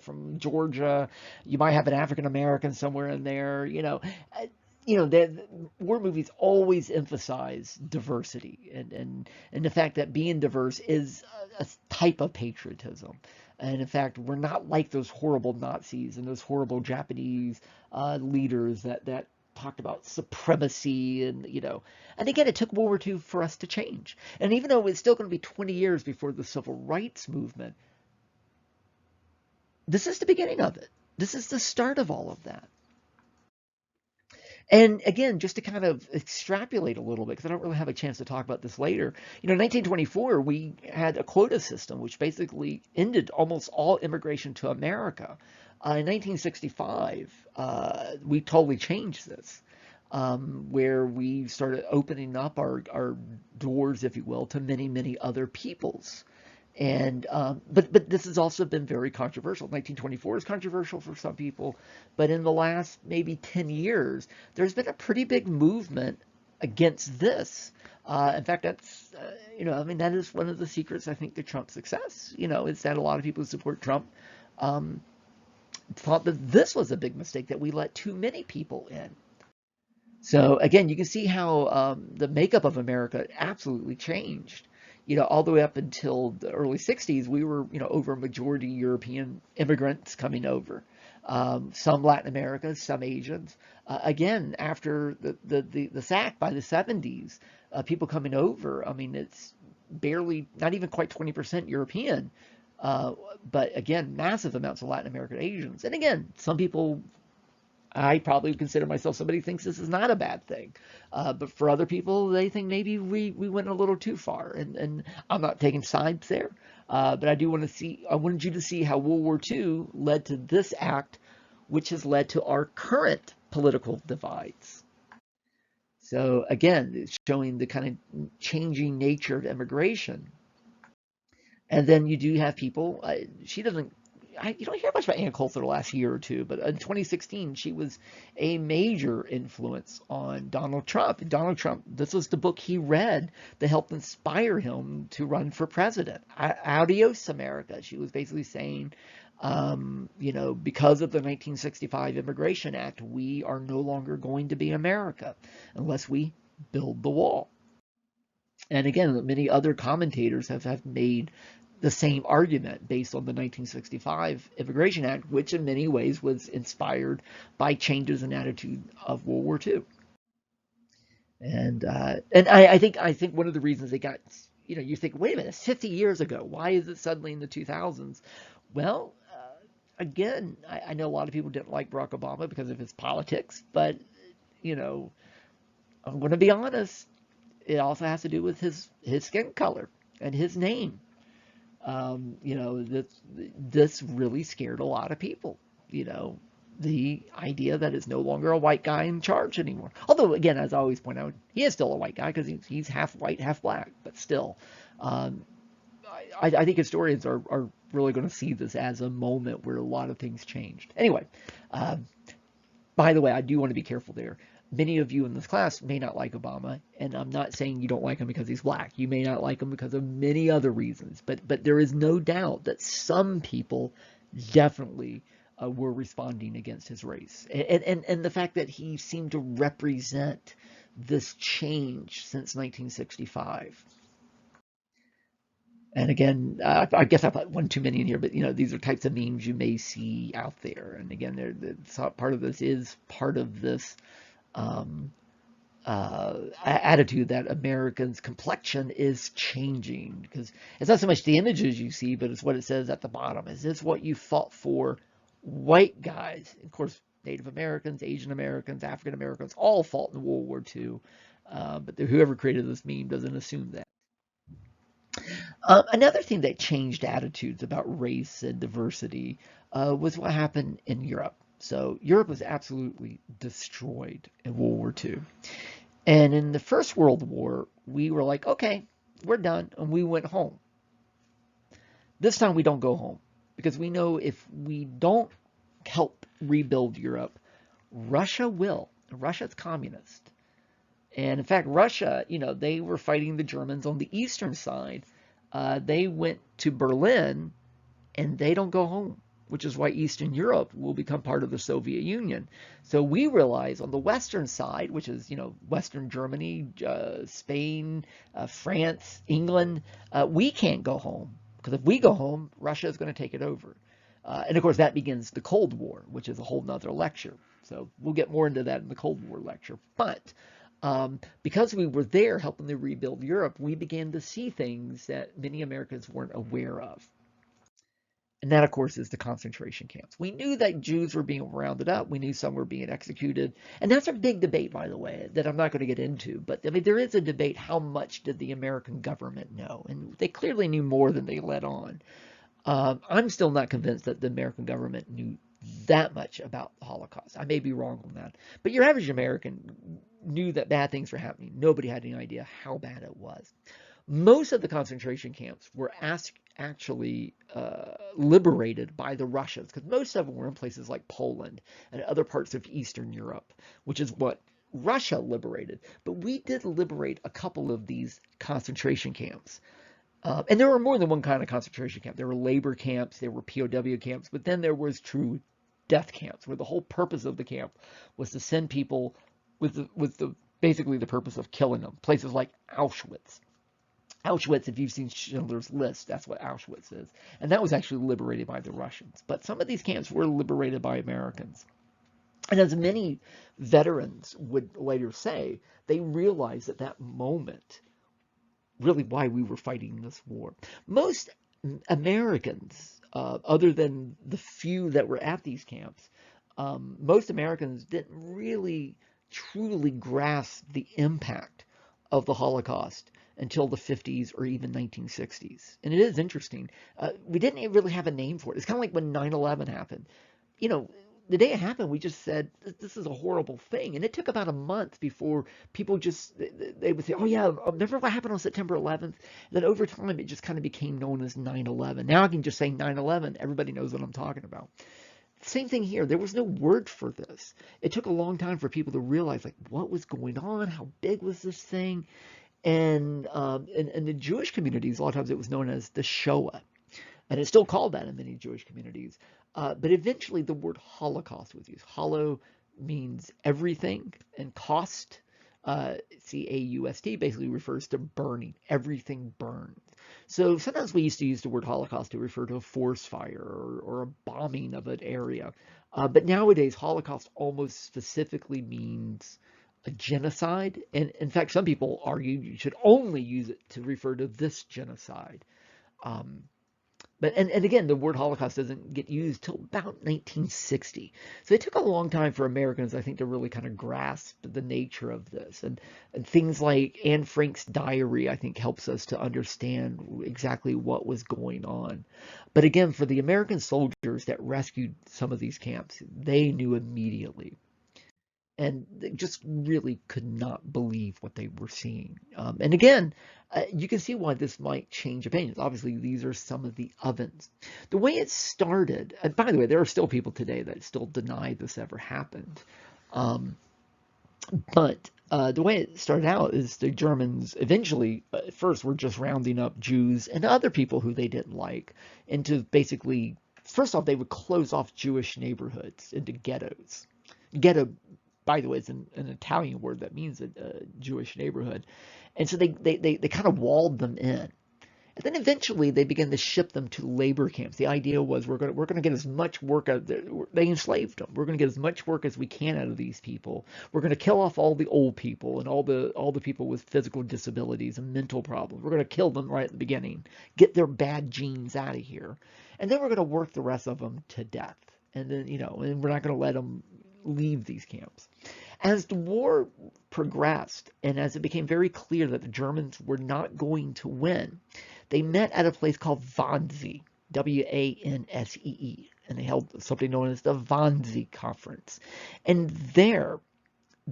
from Georgia, you might have an African American somewhere in there, Uh, war movies always emphasize diversity and the fact that being diverse is a type of patriotism. And in fact, we're not like those horrible Nazis and those horrible Japanese leaders that talked about supremacy and again, it took World War II for us to change. And even though it's still going to be 20 years before the civil rights movement, this is the beginning of it. This is the start of all of that. And again, just to kind of extrapolate a little bit, because I don't really have a chance to talk about this later, in 1924, we had a quota system, which basically ended almost all immigration to America. In 1965, we totally changed this, where we started opening up our doors, if you will, to many, many other peoples. And but this has also been very controversial. 1924 is controversial for some people, but in the last maybe 10 years, there's been a pretty big movement against this. In fact, I mean, that is one of the secrets, I think, to Trump's success. Is that a lot of people who support Trump um, thought that this was a big mistake, that we let too many people in. So again, you can see how the makeup of America absolutely changed. All the way up until the early 60s, we were, over majority European immigrants coming over. Some Latin Americans, some Asians. Again, after the sack by the 70s, people coming over, I mean, it's barely, not even quite 20% European. But again, massive amounts of Latin American Asians. And again, some people I probably consider myself somebody who thinks this is not a bad thing. But for other people, they think maybe we went a little too far. And I'm not taking sides there. But I wanted you to see how World War II led to this act, which has led to our current political divides. So again, it's showing the kind of changing nature of immigration. And then you do have people, she doesn't, you don't hear much about Ann Coulter the last year or two, but in 2016, she was a major influence on Donald Trump. And Donald Trump, this was the book he read that helped inspire him to run for president. Adios, America. She was basically saying, because of the 1965 Immigration Act, we are no longer going to be America unless we build the wall. And again, many other commentators have made the same argument based on the 1965 Immigration Act, which in many ways was inspired by changes in attitude of World War II. And I think one of the reasons they got, you think, wait a minute, it's 50 years ago. Why is it suddenly in the 2000s? Well, again, I know a lot of people didn't like Barack Obama because of his politics, but you know, I'm going to be honest. It also has to do with his skin color and his name. This really scared a lot of people. The idea that it's no longer a white guy in charge anymore. Although, again, as I always point out, he is still a white guy because he's half white, half black. But still, um, I think historians are really going to see this as a moment where a lot of things changed. Anyway, um, by the way, I do want to be careful there. Many of you in this class may not like Obama, and I'm not saying you don't like him because he's black. You may not like him because of many other reasons, but there is no doubt that some people definitely were responding against his race, and the fact that he seemed to represent this change since 1965. And again, I guess I put one too many in here, but these are types of memes you may see out there. And again, part of this is part of this um, attitude that Americans' complexion is changing, because it's not so much the images you see, but it's what it says at the bottom. Is this what you fought for? White guys, of course, Native Americans, Asian Americans, African Americans, all fought in World War II. But whoever created this meme doesn't assume that. Another thing that changed attitudes about race and diversity was what happened in Europe. So Europe was absolutely destroyed in World War II. And in the First World War, we were like, okay, we're done. And we went home. This time we don't go home because we know if we don't help rebuild Europe, Russia will. Russia's communist. And in fact, Russia, they were fighting the Germans on the eastern side. They went to Berlin and they don't go home, which is why Eastern Europe will become part of the Soviet Union. So we realize on the western side, which is, Western Germany, Spain, France, England, we can't go home. Because if we go home, Russia is going to take it over. And of course, that begins the Cold War, which is a whole nother lecture. So we'll get more into that in the Cold War lecture. But because we were there helping to rebuild Europe, we began to see things that many Americans weren't aware of. And that, of course, is the concentration camps. We knew that Jews were being rounded up. We knew some were being executed. And that's a big debate, by the way, that I'm not going to get into. But I mean, there is a debate, how much did the American government know? And they clearly knew more than they let on. I'm still not convinced that the American government knew that much about the Holocaust. I may be wrong on that. But your average American knew that bad things were happening. Nobody had any idea how bad it was. Most of the concentration camps were actually liberated by the Russians, because most of them were in places like Poland and other parts of Eastern Europe, which is what Russia liberated. But we did liberate a couple of these concentration camps. And there were more than one kind of concentration camp. There were labor camps, there were POW camps, but then there was true death camps, where the whole purpose of the camp was to send people with the basically the purpose of killing them. Places like Auschwitz. Auschwitz, if you've seen Schindler's List, that's what Auschwitz is. And that was actually liberated by the Russians. But some of these camps were liberated by Americans. And as many veterans would later say, they realized at that moment really why we were fighting this war. Most Americans, other than the few that were at these camps, most Americans didn't really truly grasp the impact of the Holocaust until the 50s or even 1960s. And it is interesting. We didn't really have a name for it. It's kind of like when 9/11 happened. The day it happened, we just said, this is a horrible thing. And it took about a month before people they would say, oh yeah, remember what happened on September 11th? And then over time, it just kind of became known as 9/11. Now I can just say 9/11. Everybody knows what I'm talking about. Same thing here. There was no word for this. It took a long time for people to realize, like, what was going on? How big was this thing? And in the Jewish communities, a lot of times it was known as the Shoah. And it's still called that in many Jewish communities. But eventually the word Holocaust was used. Holo means everything, and cost, C-A-U-S-T, basically refers to burning. Everything burns. So sometimes we used to use the word Holocaust to refer to a forest fire or a bombing of an area. But nowadays, Holocaust almost specifically means a genocide. And in fact, some people argue you should only use it to refer to this genocide. But again, the word Holocaust doesn't get used till about 1960. So it took a long time for Americans, I think, to really kind of grasp the nature of this. And things like Anne Frank's diary, I think, helps us to understand exactly what was going on. But again, for the American soldiers that rescued some of these camps, they knew immediately. And they just really could not believe what they were seeing. And again, you can see why this might change opinions. Obviously, these are some of the ovens. The way it started, and by the way, there are still people today that still deny this ever happened. But the way it started out is the Germans eventually, at first, were just rounding up Jews and other people who they didn't like into basically, first off, they would close off Jewish neighborhoods into ghettos. Ghetto, by the way, it's an Italian word that means a Jewish neighborhood. And so they kind of walled them in. And then eventually they began to ship them to labor camps. The idea was we're going to get as much work out there. They enslaved them. We're going to get as much work as we can out of these people. We're going to kill off all the old people and all the people with physical disabilities and mental problems. We're going to kill them right at the beginning. Get their bad genes out of here. And then we're going to work the rest of them to death. And then, and we're not going to let them leave these camps. As the war progressed, and as it became very clear that the Germans were not going to win, they met at a place called Wannsee, W-A-N-S-E-E. and they held something known as the Wannsee Conference. And there,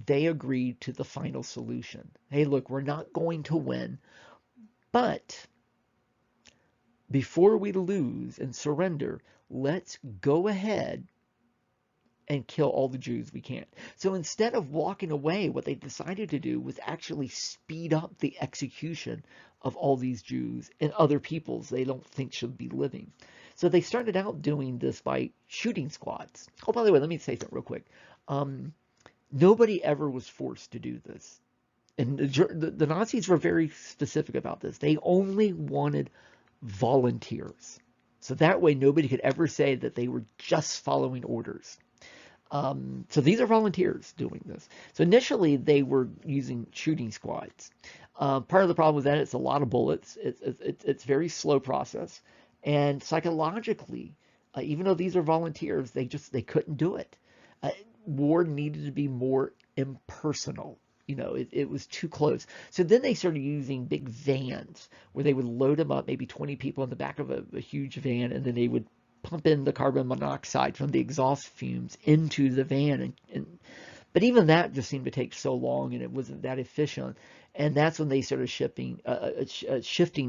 they agreed to the final solution. Hey, look, we're not going to win, but before we lose and surrender, let's go ahead and kill all the Jews we can. So instead of walking away, what they decided to do was actually speed up the execution of all these Jews and other peoples they don't think should be living. So they started out doing this by shooting squads. Oh, by the way, let me say something real quick. Nobody ever was forced to do this. And the Nazis were very specific about this. They only wanted volunteers. So that way nobody could ever say that they were just following orders. So these are volunteers doing this. So initially they were using shooting squads. Part of the problem with that, it's a lot of bullets. It's very slow process. And psychologically, even though these are volunteers, they couldn't do it. War needed to be more impersonal. You know, it was too close. So then they started using big vans where they would load them up, maybe 20 people in the back of a huge van, and then they would pump in the carbon monoxide from the exhaust fumes into the van. But even that just seemed to take so long, and it wasn't that efficient. And that's when they started shifting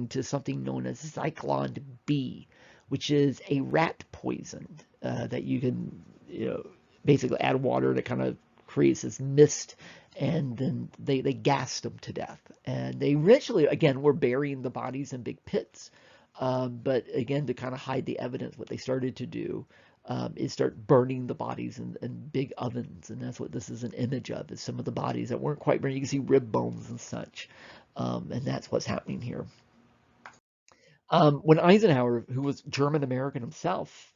to something known as Zyklon B, which is a rat poison that you can, basically add water that kind of creates this mist, and then they gassed them to death. And they originally, again, were burying the bodies in big pits. But again, to kind of hide the evidence, what they started to do is start burning the bodies in big ovens. And that's what this is an image of, is some of the bodies that weren't quite burned. You can see rib bones and such. And that's what's happening here. When Eisenhower, who was German American himself,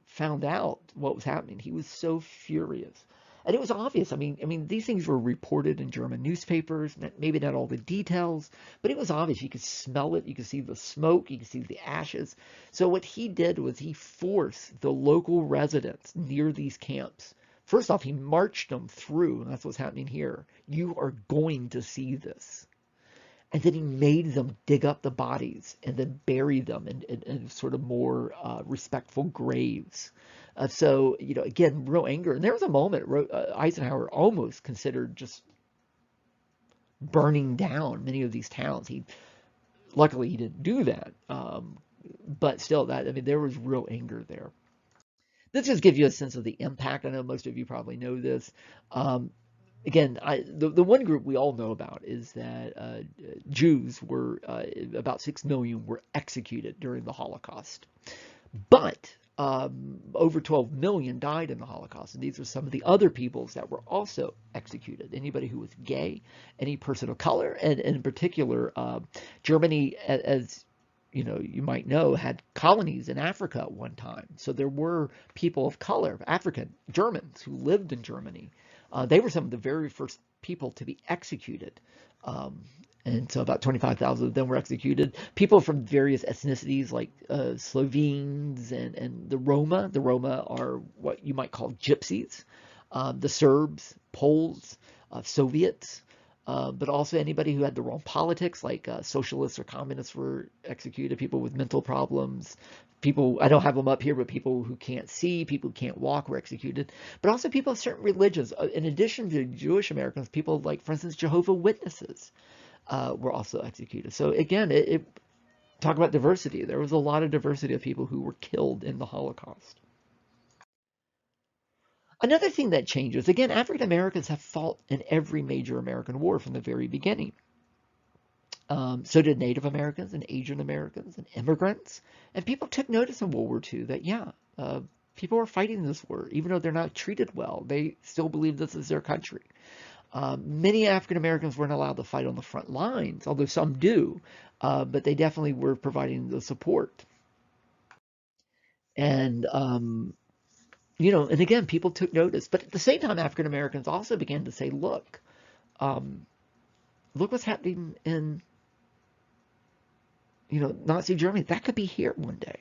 found out what was happening, he was so furious. And it was obvious. I mean, these things were reported in German newspapers, maybe not all the details, but it was obvious. You could smell it. You could see the smoke. You could see the ashes. So what he did was he forced the local residents near these camps. First off, he marched them through, and that's what's happening here. You are going to see this. And then he made them dig up the bodies and then bury them in sort of more respectful graves. So, again, real anger. And there was a moment Eisenhower almost considered just burning down many of these towns. Luckily, he didn't do that. But still, there was real anger there. This just gives you a sense of the impact. I know most of you probably know this. Again, the one group we all know about is that Jews were, about 6 million were executed during the Holocaust. But over 12 million died in the Holocaust. And these are some of the other peoples that were also executed. Anybody who was gay, any person of color, and in particular, Germany, as you might know, had colonies in Africa at one time. So there were people of color, African Germans, who lived in Germany. They were some of the very first people to be executed. And so about 25,000 of them were executed. People from various ethnicities like Slovenes and the Roma. The Roma are what you might call gypsies. The Serbs, Poles, Soviets. But also anybody who had the wrong politics, like socialists or communists, were executed. People with mental problems, people, I don't have them up here, but people who can't see, people who can't walk were executed. But also people of certain religions. In addition to Jewish Americans, people like, for instance, Jehovah's Witnesses were also executed. So again, talk about diversity. There was a lot of diversity of people who were killed in the Holocaust. Another thing that changes, again, African Americans have fought in every major American war from the very beginning. So did Native Americans and Asian Americans and immigrants. And people took notice in World War II that, people are fighting this war. Even though they're not treated well, they still believe this is their country. Many African Americans weren't allowed to fight on the front lines, although some do, but they definitely were providing the support. And and again, people took notice. But at the same time, African Americans also began to say, look what's happening in, Nazi Germany. That could be here one day.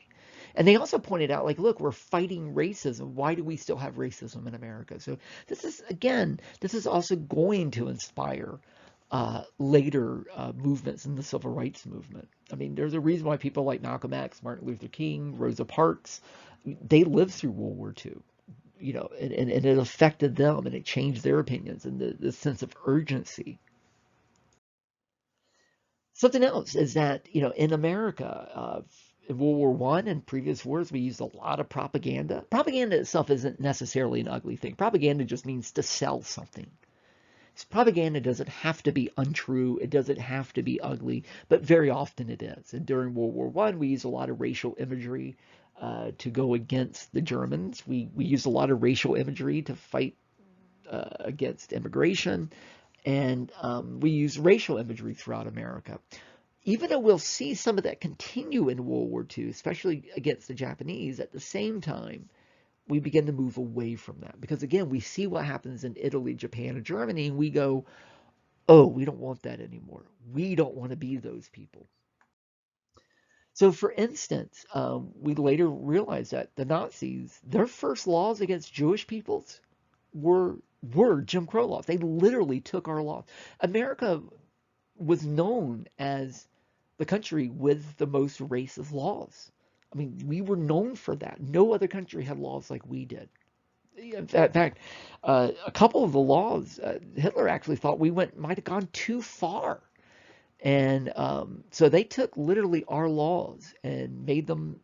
And they also pointed out, like, look, we're fighting racism. Why do we still have racism in America? So this is also going to inspire later movements in the civil rights movement. I mean, there's a reason why people like Malcolm X, Martin Luther King, Rosa Parks, they lived through World War II. And it affected them and it changed their opinions and the sense of urgency. Something else is that, in America, in World War One and previous wars, we used a lot of propaganda. Propaganda itself isn't necessarily an ugly thing. Propaganda just means to sell something. Propaganda doesn't have to be untrue. It doesn't have to be ugly, but very often it is. And during World War One, we used a lot of racial imagery to go against the Germans. We used a lot of racial imagery to fight against immigration, and we use racial imagery throughout America. Even though we'll see some of that continue in World War II, especially against the Japanese, at the same time, we begin to move away from that. Because again, we see what happens in Italy, Japan, and Germany, and we go, oh, we don't want that anymore. We don't want to be those people. So, for instance, we later realized that the Nazis, their first laws against Jewish peoples were Jim Crow laws. They literally took our laws. America was known as the country with the most racist laws. I mean, we were known for that. No other country had laws like we did. In fact, a couple of the laws, Hitler actually thought we might have gone too far. And so they took literally our laws and made them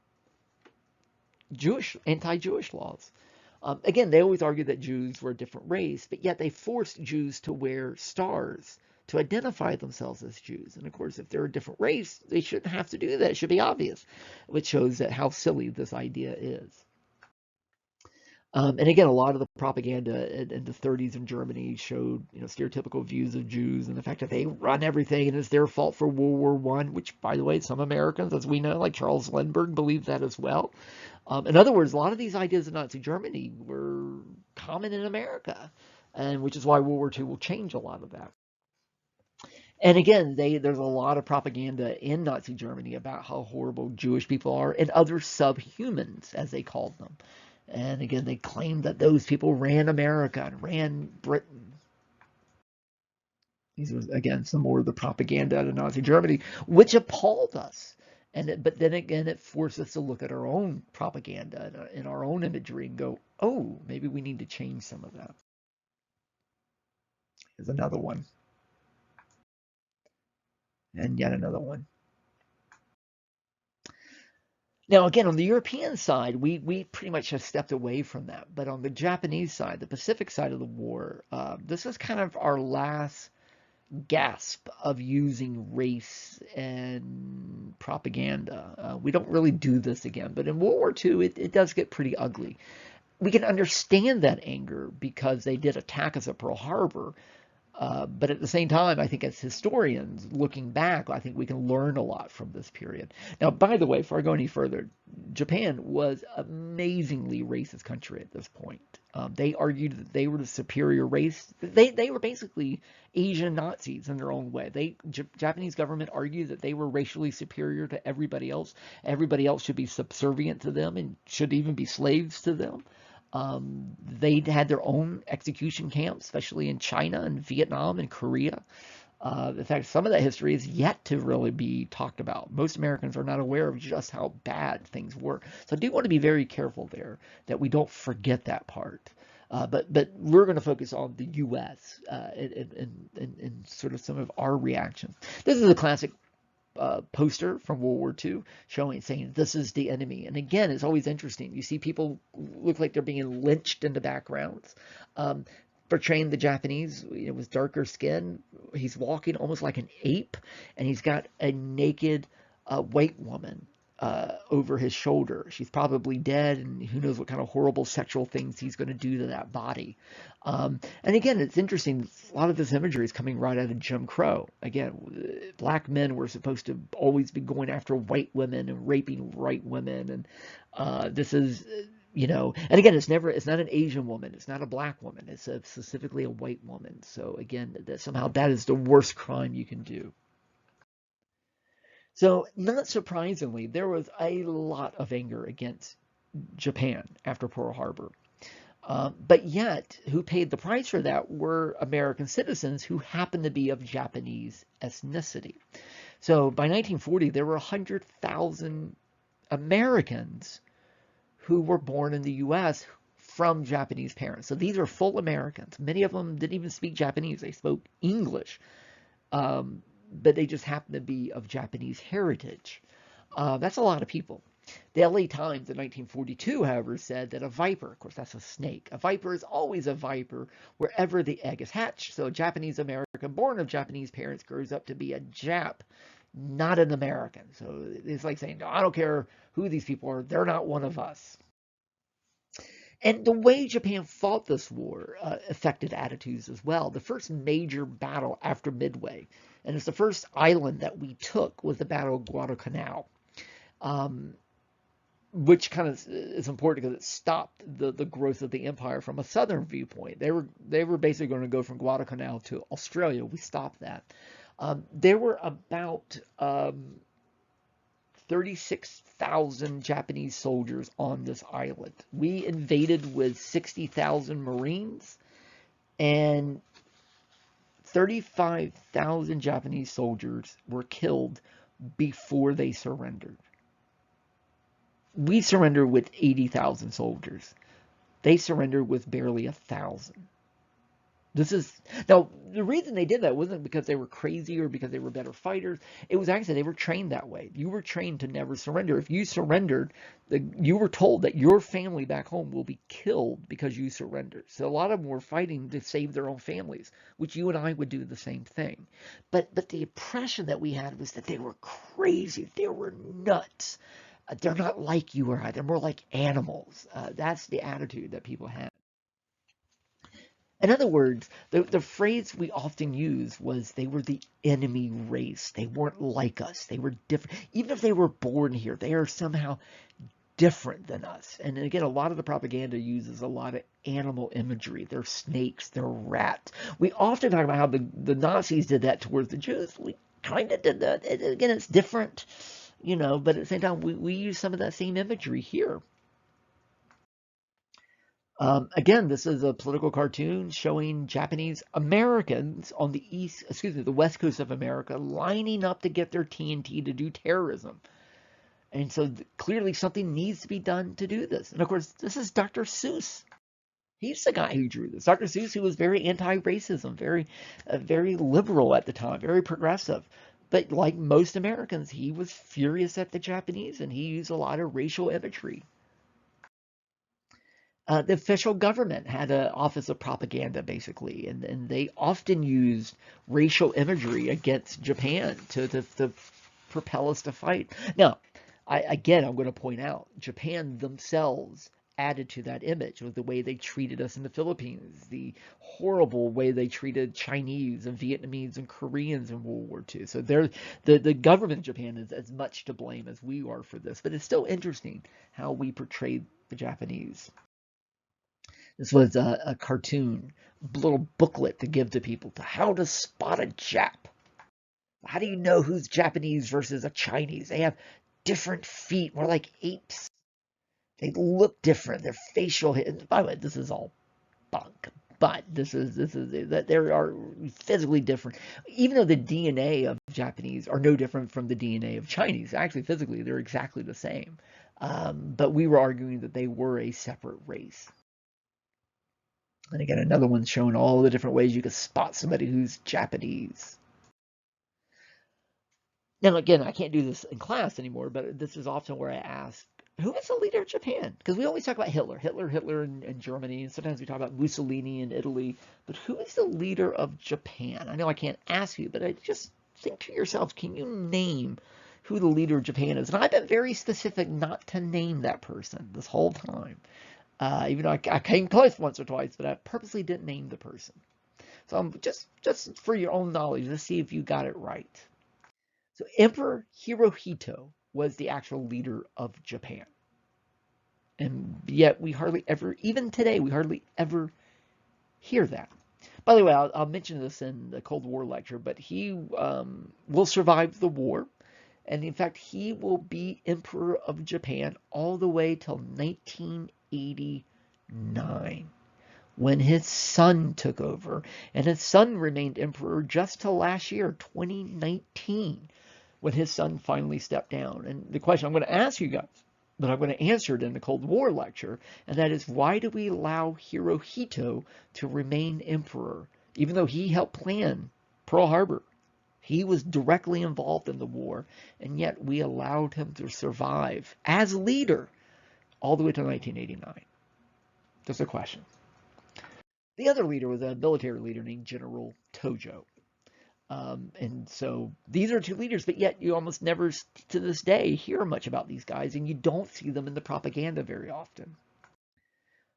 anti-Jewish laws. Again, they always argued that Jews were a different race, but yet they forced Jews to wear stars to identify themselves as Jews. And of course, if they're a different race, they shouldn't have to do that. It should be obvious, which shows that how silly this idea is. And again, a lot of the propaganda in the 30s in Germany showed, stereotypical views of Jews and the fact that they run everything and it's their fault for World War One, which, by the way, some Americans, as we know, like Charles Lindbergh, believe that as well. In other words, a lot of these ideas in Nazi Germany were common in America, and which is why World War II will change a lot of that. And again, there's a lot of propaganda in Nazi Germany about how horrible Jewish people are and other subhumans, as they called them. And again, they claimed that those people ran America and ran Britain. These was, again, some more of the propaganda out of Nazi Germany, which appalled us. But then again, it forced us to look at our own propaganda and our own imagery and go, oh, maybe we need to change some of that. Here's another one. And yet another one. Now, again, on the European side, we pretty much have stepped away from that. But on the Japanese side, the Pacific side of the war, this is kind of our last gasp of using race and propaganda. We don't really do this again. But in World War II, it does get pretty ugly. We can understand that anger because they did attack us at Pearl Harbor. But at the same time, I think as historians, looking back, I think we can learn a lot from this period. Now, by the way, before I go any further, Japan was an amazingly racist country at this point. They argued that they were the superior race. They were basically Asian Nazis in their own way. Japanese government argued that they were racially superior to everybody else. Everybody else should be subservient to them and should even be slaves to them. They had their own execution camps, especially in China and Vietnam and Korea. In fact, some of that history is yet to really be talked about. Most Americans are not aware of just how bad things were. So I do want to be very careful there that we don't forget that part. But we're going to focus on the U.S. And sort of some of our reactions. This is a classic poster from World War II saying this is the enemy. And again, it's always interesting. You see people look like they're being lynched in the backgrounds. Portraying the Japanese, with darker skin. He's walking almost like an ape, and he's got a naked white woman over his shoulder. She's probably dead, and who knows what kind of horrible sexual things he's going to do to that body. And again, it's interesting. A lot of this imagery is coming right out of Jim Crow. Again, black men were supposed to always be going after white women and raping white women, and this is. And again, it's not an Asian woman, it's not a black woman, it's specifically a white woman. So again, somehow that is the worst crime you can do. So not surprisingly, there was a lot of anger against Japan after Pearl Harbor. But yet, who paid the price for that were American citizens who happened to be of Japanese ethnicity. So by 1940, there were 100,000 Americans who were born in the U.S. from Japanese parents. So these are full Americans. Many of them didn't even speak Japanese. They spoke English, but they just happened to be of Japanese heritage. That's a lot of people. The LA Times in 1942, however, said that a viper, of course that's a snake, a viper is always a viper wherever the egg is hatched. So a Japanese American born of Japanese parents grows up to be a Jap, not an American. So it's like saying, no, I don't care who these people are, they're not one of us. And the way Japan fought this war affected attitudes as well. The first major battle after Midway, and it's the first island that we took, was the Battle of Guadalcanal. Which kind of is important because it stopped the growth of the empire from a southern viewpoint. They were basically going to go from Guadalcanal to Australia. We stopped that. There were about 36,000 Japanese soldiers on this island. We invaded with 60,000 Marines, and 35,000 Japanese soldiers were killed before they surrendered. We surrendered with 80,000 soldiers. They surrendered with barely 1,000. This is now the reason they did that wasn't because they were crazy or because they were better fighters. It was actually they were trained that way. You were trained to never surrender. If you surrendered, you were told that your family back home will be killed because you surrendered. So a lot of them were fighting to save their own families, which you and I would do the same thing. But the impression that we had was that they were crazy. They were nuts. They're not like you or I. They're more like animals. That's the attitude that people had. In other words, the phrase we often use was they were the enemy race. They weren't like us. They were different. Even if they were born here, they are somehow different than us. And again, a lot of the propaganda uses a lot of animal imagery. They're snakes. They're rats. We often talk about how the Nazis did that towards the Jews. We kind of did that. Again, it's different. But at the same time, we use some of that same imagery here. Again, this is a political cartoon showing Japanese Americans on the west coast of America lining up to get their TNT to do terrorism. And so clearly something needs to be done to do this. And of course, this is Dr. Seuss. He's the guy who drew this. Dr. Seuss, who was very anti-racism, very liberal at the time, very progressive. But like most Americans, he was furious at the Japanese, and he used a lot of racial imagery. The official government had an office of propaganda, basically, and they often used racial imagery against Japan to propel us to fight. Now, I'm going to point out, Japan themselves added to that image with the way they treated us in the Philippines, the horrible way they treated Chinese and Vietnamese and Koreans in World War II. So the government of Japan is as much to blame as we are for this. But it's still interesting how we portrayed the Japanese. This was a cartoon, little booklet to give to people to how to spot a Jap. How do you know who's Japanese versus a Chinese? They have different feet, more like apes. They look different. Their facial hair. By the way, this is all bunk. But this is that they are physically different. Even though the DNA of Japanese are no different from the DNA of Chinese, actually physically they're exactly the same. But we were arguing that they were a separate race. And again, another one showing all the different ways you can spot somebody who's Japanese. Now, again, I can't do this in class anymore, but this is often where I ask, who is the leader of Japan? Because we always talk about Hitler in Germany, and sometimes we talk about Mussolini in Italy, but who is the leader of Japan? I know I can't ask you, but I just think to yourself, can you name who the leader of Japan is? And I've been very specific not to name that person this whole time. Even though I came close once or twice, but I purposely didn't name the person. So I'm just for your own knowledge, let's see if you got it right. So Emperor Hirohito was the actual leader of Japan. And yet we hardly ever, even today, we hardly ever hear that. By the way, I'll mention this in the Cold War lecture, but he will survive the war. And in fact, he will be Emperor of Japan all the way till 1982. when his son took over, and his son remained emperor just till last year, 2019, when his son finally stepped down. And the question I'm going to ask you guys, but I'm going to answer it in the Cold War lecture, and that is, why do we allow Hirohito to remain emperor, even though he helped plan Pearl Harbor? He was directly involved in the war, and yet we allowed him to survive as leader all the way to 1989. Just a question. The other leader was a military leader named General Tojo. And so these are two leaders, but yet you almost never, to this day, hear much about these guys, and you don't see them in the propaganda very often.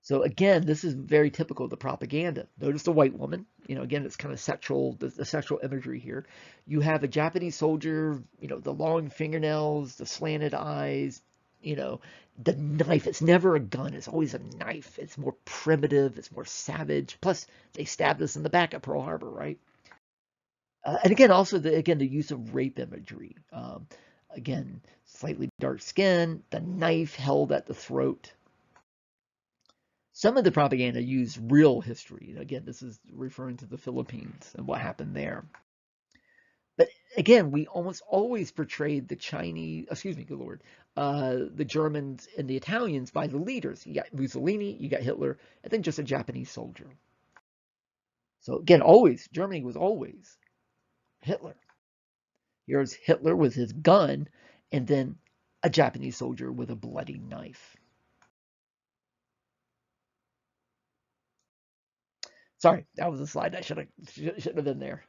So again, this is very typical of the propaganda. Notice the white woman. Again, it's kind of sexual, the sexual imagery here. You have a Japanese soldier, the long fingernails, the slanted eyes, the knife. It's never a gun. It's always a knife. It's more primitive. It's more savage. Plus, they stabbed us in the back at Pearl Harbor, right? And again, also the use of rape imagery. Again, slightly dark skin, the knife held at the throat. Some of the propaganda used real history. Again, this is referring to the Philippines and what happened there. But again, we almost always portrayed the Chinese, excuse me, good Lord, the Germans and the Italians by the leaders. You got Mussolini, you got Hitler, and then just a Japanese soldier. So again, always, Germany was always Hitler. Here's Hitler with his gun, and then a Japanese soldier with a bloody knife. Sorry, that was a slide that shouldn't have been there.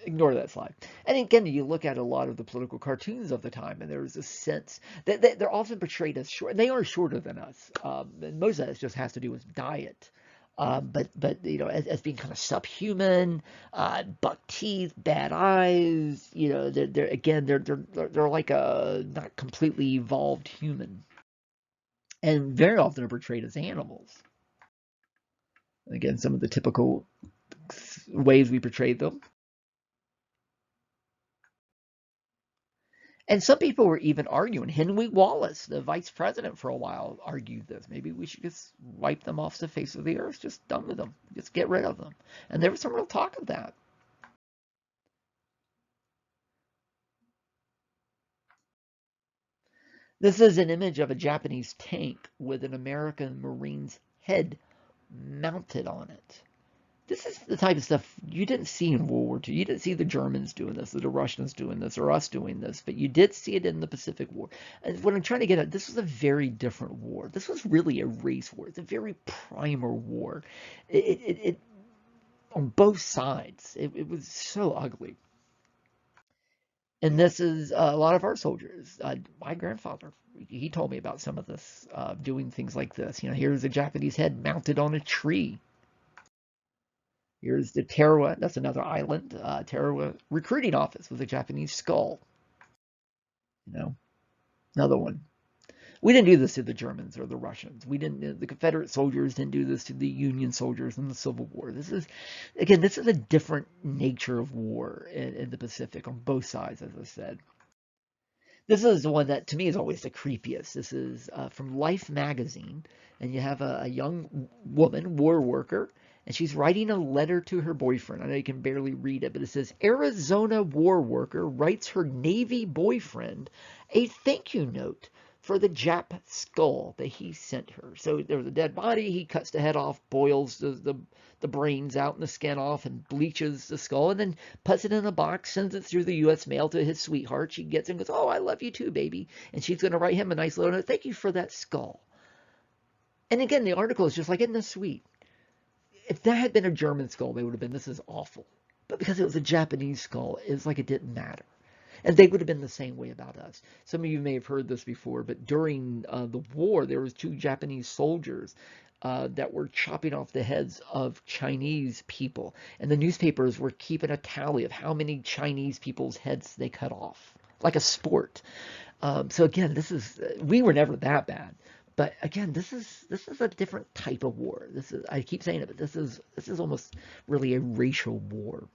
Ignore that slide. And again, you look at a lot of the political cartoons of the time, and there's a sense that they're often portrayed as short. They are shorter than us. And most of that just has to do with diet. But as being kind of subhuman, buck teeth, bad eyes. They're like a not completely evolved human, and very often are portrayed as animals. Again, some of the typical ways we portrayed them. And some people were even arguing. Henry Wallace, the vice president for a while, argued this. Maybe we should just wipe them off the face of the earth. Just done with them. Just get rid of them. And there was some real talk of that. This is an image of a Japanese tank with an American Marine's head mounted on it. This is the type of stuff you didn't see in World War II. You didn't see the Germans doing this, or the Russians doing this, or us doing this, but you did see it in the Pacific War. And what I'm trying to get at, this was a very different war. This was really a race war. It's a very primer war. It on both sides. It was so ugly. And this is a lot of our soldiers. My grandfather, he told me about some of this, doing things like this. Here's a Japanese head mounted on a tree. Here's the Tarawa, that's another island, Tarawa recruiting office with a Japanese skull. Another one. We didn't do this to the Germans or the Russians. The Confederate soldiers didn't do this to the Union soldiers in the Civil War. This is a different nature of war in the Pacific on both sides, as I said. This is the one that to me is always the creepiest. This is from Life magazine, and you have a young woman, war worker, and she's writing a letter to her boyfriend. I know you can barely read it, but it says, Arizona war worker writes her Navy boyfriend a thank you note for the Jap skull that he sent her. So there was a dead body. He cuts the head off, boils the brains out and the skin off, and bleaches the skull, and then puts it in a box, sends it through the U.S. mail to his sweetheart. She gets it and goes, oh, I love you too, baby. And she's going to write him a nice little note. Thank you for that skull. And again, the article is just like, isn't this sweet? If that had been a German skull, they would have been, this is awful. But because it was a Japanese skull, it's like it didn't matter. And they would have been the same way about us. Some of you may have heard this before, but during the war, there was 2 Japanese soldiers that were chopping off the heads of Chinese people. And the newspapers were keeping a tally of how many Chinese people's heads they cut off, like a sport. So again, we were never that bad. But again, this is a different type of war. I keep saying it, but this is almost really a racial war.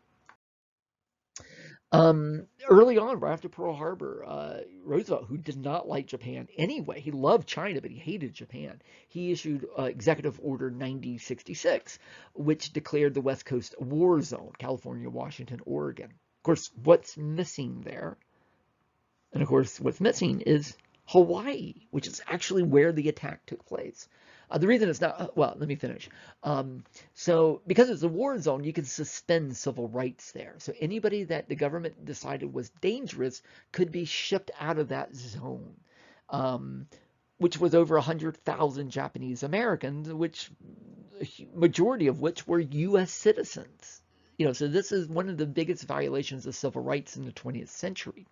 Early on, right after Pearl Harbor, Roosevelt, who did not like Japan anyway, he loved China, but he hated Japan. He issued Executive Order 9066, which declared the West Coast a war zone, California, Washington, Oregon. Of course, what's missing there? And of course, what's missing is Hawaii, which is actually where the attack took place. The reason it's not, well, let me finish. So, because it's a war zone, you can suspend civil rights there. So, anybody that the government decided was dangerous could be shipped out of that zone, um, which was over 100,000 Japanese Americans, which majority of which were U.S. citizens. So this is one of the biggest violations of civil rights in the 20th century.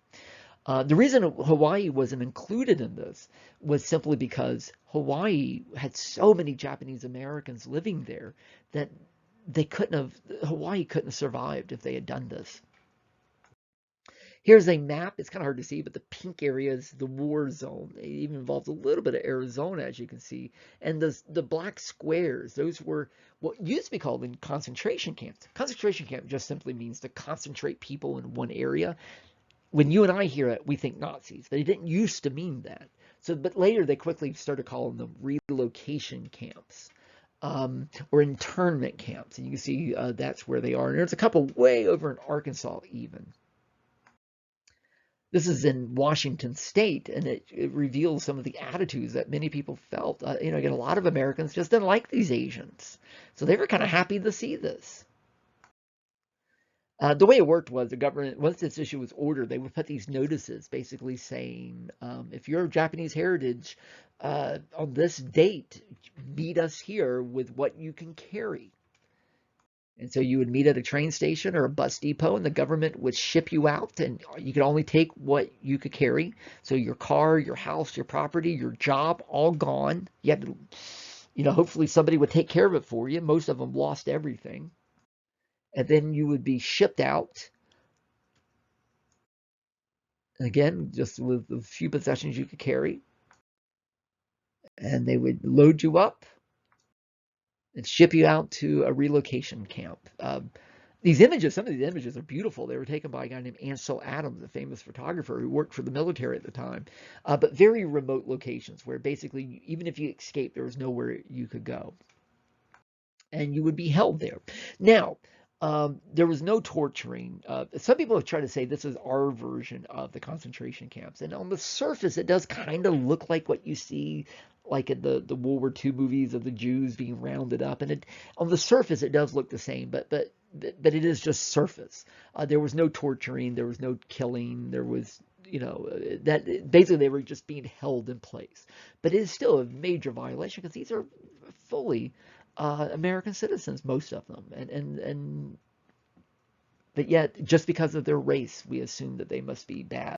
The reason Hawaii wasn't included in this was simply because Hawaii had so many Japanese Americans living there that Hawaii couldn't have survived if they had done this. Here's a map. It's kind of hard to see, but the pink area is the war zone. It even involves a little bit of Arizona, as you can see. And the black squares, those were what used to be called in concentration camps. Concentration camp just simply means to concentrate people in one area. When you and I hear it, we think Nazis, but it didn't used to mean that. So, but later they quickly started calling them relocation camps, or internment camps. And you can see that's where they are. And there's a couple way over in Arkansas even. This is in Washington State, and it reveals some of the attitudes that many people felt. Again, a lot of Americans just didn't like these Asians. So they were kind of happy to see this. The way it worked was the government, once this issue was ordered, they would put these notices basically saying, if you're of Japanese heritage, on this date, meet us here with what you can carry. And so you would meet at a train station or a bus depot, and the government would ship you out, and you could only take what you could carry. So your car, your house, your property, your job, all gone. You had to, hopefully somebody would take care of it for you. Most of them lost everything. And then you would be shipped out. Again, just with the few possessions you could carry. And they would load you up and ship you out to a relocation camp. Some of these images are beautiful. They were taken by a guy named Ansel Adams, a famous photographer who worked for the military at the time, but very remote locations where basically, even if you escaped, there was nowhere you could go. And you would be held there. Now, there was no torturing. Some people have tried to say this is our version of the concentration camps. And on the surface, it does kind of look like what you see like in the World War II movies of the Jews being rounded up. And on the surface, it does look the same, but it is just surface. There was no torturing. There was no killing. There was, that basically they were just being held in place. But it is still a major violation because these are fully American citizens, most of them, but yet just because of their race, we assume that they must be bad.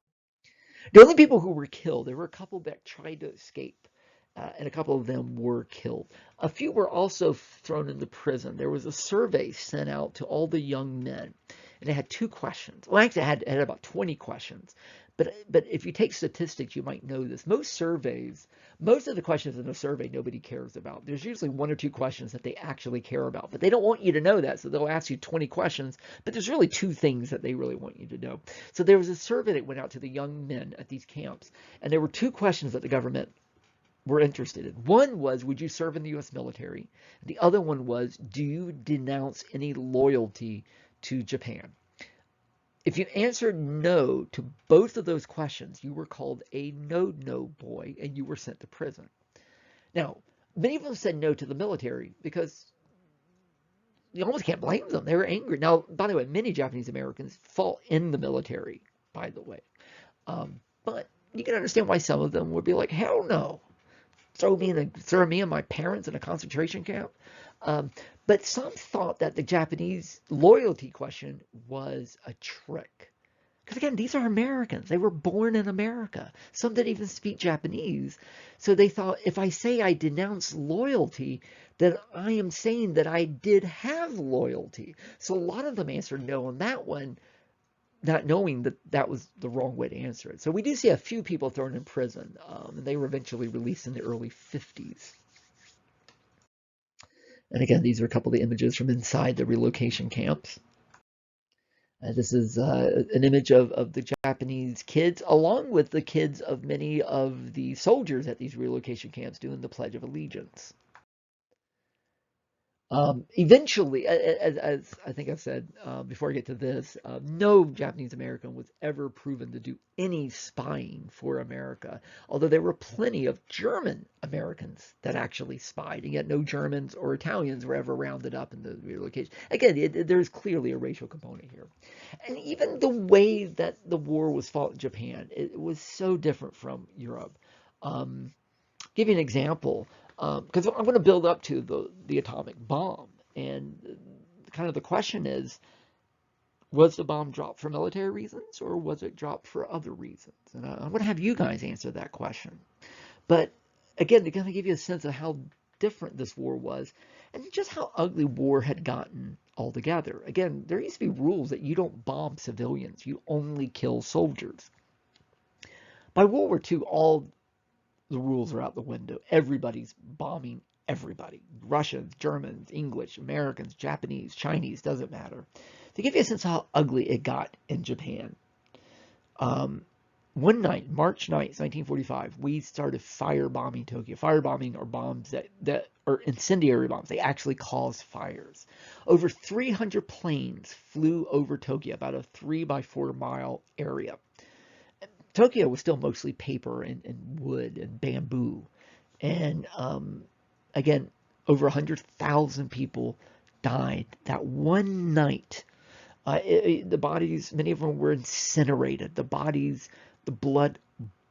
The only people who were killed, there were a couple that tried to escape, and a couple of them were killed. A few were also thrown into prison. There was a survey sent out to all the young men, and it had 2 questions. Well, actually, it had about 20 questions. But if you take statistics, you might know this. Most of the questions in a survey, nobody cares about. There's usually 1 or 2 questions that they actually care about, but they don't want you to know that, so they'll ask you 20 questions, but there's really 2 things that they really want you to know. So there was a survey that went out to the young men at these camps, and there were 2 questions that the government were interested in. One was, would you serve in the U.S. military? The other one was, do you denounce any loyalty to Japan? If you answered no to both of those questions, you were called a no-no boy and you were sent to prison. Now, many of them said no to the military because you almost can't blame them. They were angry. Now, by the way, many Japanese Americans fought in the military, by the way. But you can understand why some of them would be like, hell no. Throw me and my parents in a concentration camp. But some thought that the Japanese loyalty question was a trick. Because again, these are Americans. They were born in America. Some didn't even speak Japanese. So they thought, if I say I denounce loyalty, then I am saying that I did have loyalty. So a lot of them answered no on that one, not knowing that that was the wrong way to answer it. So we do see a few people thrown in prison, and they were eventually released in the early 50s. And again, these are a couple of the images from inside the relocation camps. This is an image of the Japanese kids, along with the kids of many of the soldiers at these relocation camps doing the Pledge of Allegiance. Eventually, as I think I've said before I get to this, no Japanese American was ever proven to do any spying for America, although there were plenty of German Americans that actually spied, and yet no Germans or Italians were ever rounded up in the relocation. Again, there's clearly a racial component here. And even the way that the war was fought in Japan, it was so different from Europe. Um, Give you an example, because I'm going to build up to the atomic bomb, and kind of the question is, was the bomb dropped for military reasons, or was it dropped for other reasons? And I'm going to have you guys answer that question. But again, to kind of give you a sense of how different this war was, and just how ugly war had gotten altogether. Again, there used to be rules that you don't bomb civilians, you only kill soldiers. By World War II, all the rules are out the window. Everybody's bombing everybody. Russians, Germans, English, Americans, Japanese, Chinese, doesn't matter. To give you a sense of how ugly it got in Japan, one night, March 9th, 1945, we started firebombing Tokyo. Firebombing are bombs that are incendiary bombs. They actually cause fires. Over 300 planes flew over Tokyo, about a 3 by 4 mile area. Tokyo was still mostly paper and wood and bamboo. And again, over 100,000 people died that one night. The bodies, many of them were incinerated. The bodies, the blood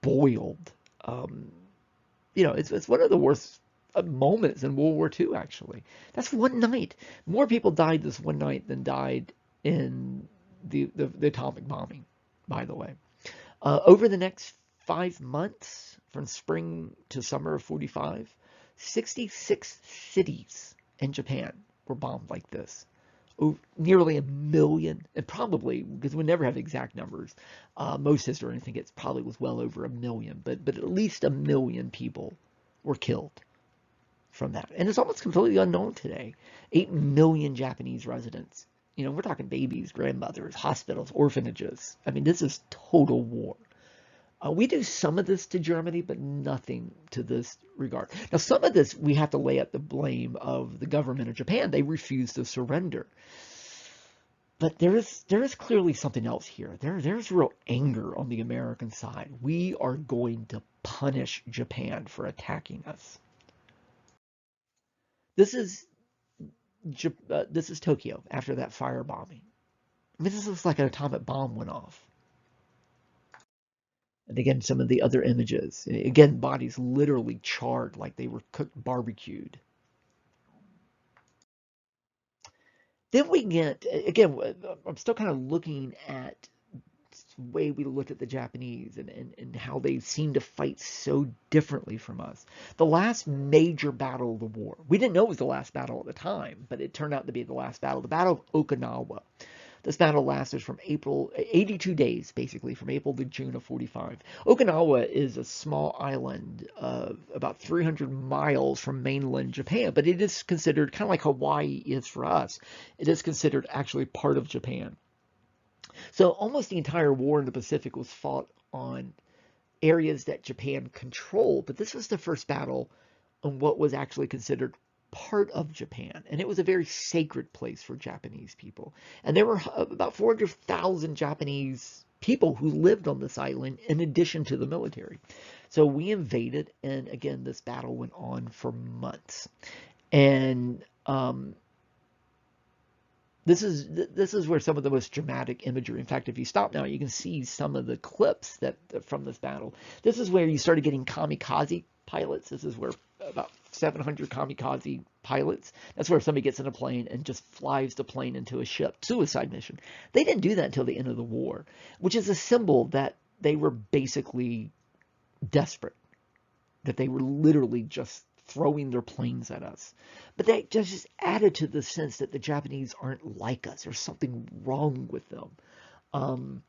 boiled. It's one of the worst moments in World War II, actually. That's one night. More people died this one night than died in the atomic bombing, by the way. Over the next 5 months, from spring to summer of 45, 66 cities in Japan were bombed like this. Nearly a million, and probably, because we never have exact numbers, most historians think it probably was well over a million, but at least a million people were killed from that. And it's almost completely unknown today. 8 million Japanese residents. We're talking babies, grandmothers, hospitals, orphanages. I mean, this is total war. We do some of this to Germany, but nothing to this regard. Now, some of this we have to lay at the blame of the government of Japan. They refused to surrender. But there is clearly something else here. There's real anger on the American side. We are going to punish Japan for attacking us. This is Tokyo after that firebombing. I mean, this looks like an atomic bomb went off. And again, some of the other images. Again, bodies literally charred like they were cooked, barbecued. Then we get, again, I'm still kind of looking at the way we look at the Japanese and how they seem to fight so differently from us. The last major battle of the war, we didn't know it was the last battle at the time, but it turned out to be the last battle, the Battle of Okinawa. This battle lasted from 82 days, basically, from April to June of 45. Okinawa is a small island about 300 miles from mainland Japan, but it is considered, kind of like Hawaii is for us, it is considered actually part of Japan. So almost the entire war in the Pacific was fought on areas that Japan controlled, but this was the first battle on what was actually considered part of Japan, and it was a very sacred place for Japanese people. And there were about 400,000 Japanese people who lived on this island in addition to the military. So we invaded, and again, this battle went on for months. And this is where some of the most dramatic imagery. In fact, if you stop now, you can see some of the clips that from this battle. This is where you started getting kamikaze pilots. This is where about 700 kamikaze pilots. That's where somebody gets in a plane and just flies the plane into a ship. Suicide mission. They didn't do that until the end of the war, which is a symbol that they were basically desperate, that they were literally just throwing their planes at us. But that just added to the sense that the Japanese aren't like us. There's something wrong with them.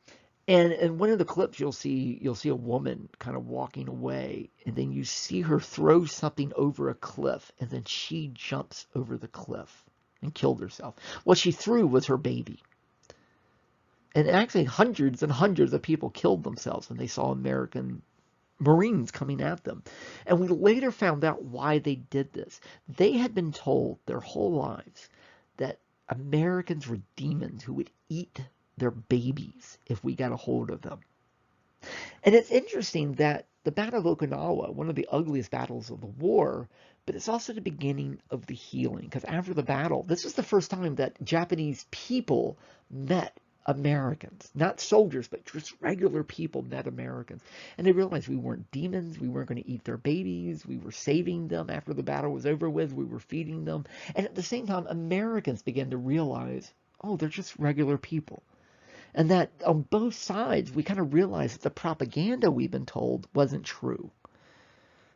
And in one of the clips, you'll see a woman kind of walking away, and then you see her throw something over a cliff, and then she jumps over the cliff and killed herself. What she threw was her baby. And actually, hundreds and hundreds of people killed themselves when they saw American Marines coming at them. And we later found out why they did this. They had been told their whole lives that Americans were demons who would eat their babies if we got a hold of them. And it's interesting that the Battle of Okinawa, one of the ugliest battles of the war, but it's also the beginning of the healing. Because after the battle, this was the first time that Japanese people met Americans. Not soldiers, but just regular people met Americans. And they realized we weren't demons. We weren't going to eat their babies. We were saving them after the battle was over with. We were feeding them. And at the same time, Americans began to realize, oh, they're just regular people. And that on both sides, we kind of realized that the propaganda we've been told wasn't true.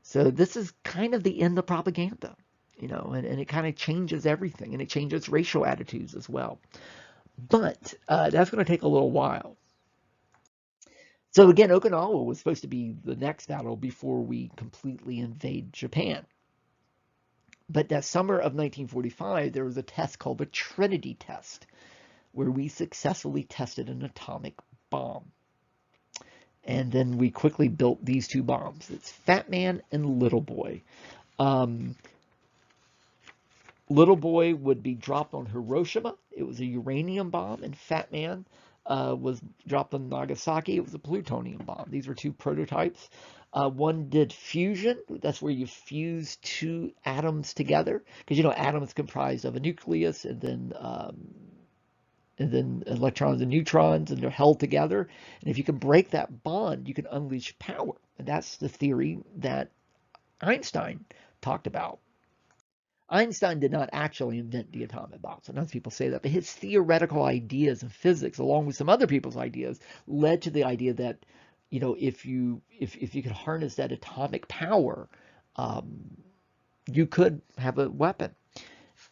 So this is kind of the end of propaganda, and it kind of changes everything, and it changes racial attitudes as well. But that's going to take a little while. So again, Okinawa was supposed to be the next battle before we completely invade Japan. But that summer of 1945, there was a test called the Trinity test, where we successfully tested an atomic bomb. And then we quickly built these two bombs. It's Fat Man and Little Boy. Little Boy would be dropped on Hiroshima. It was a uranium bomb. And Fat Man was dropped on Nagasaki. It was a plutonium bomb. These were two prototypes. One did fusion. That's where you fuse two atoms together. Because, atoms comprised of a nucleus and then electrons and neutrons, and they're held together. And if you can break that bond, you can unleash power. And that's the theory that Einstein talked about. Einstein did not actually invent the atomic bomb. Sometimes people say that, but his theoretical ideas in physics, along with some other people's ideas, led to the idea that, if you could harness that atomic power, you could have a weapon.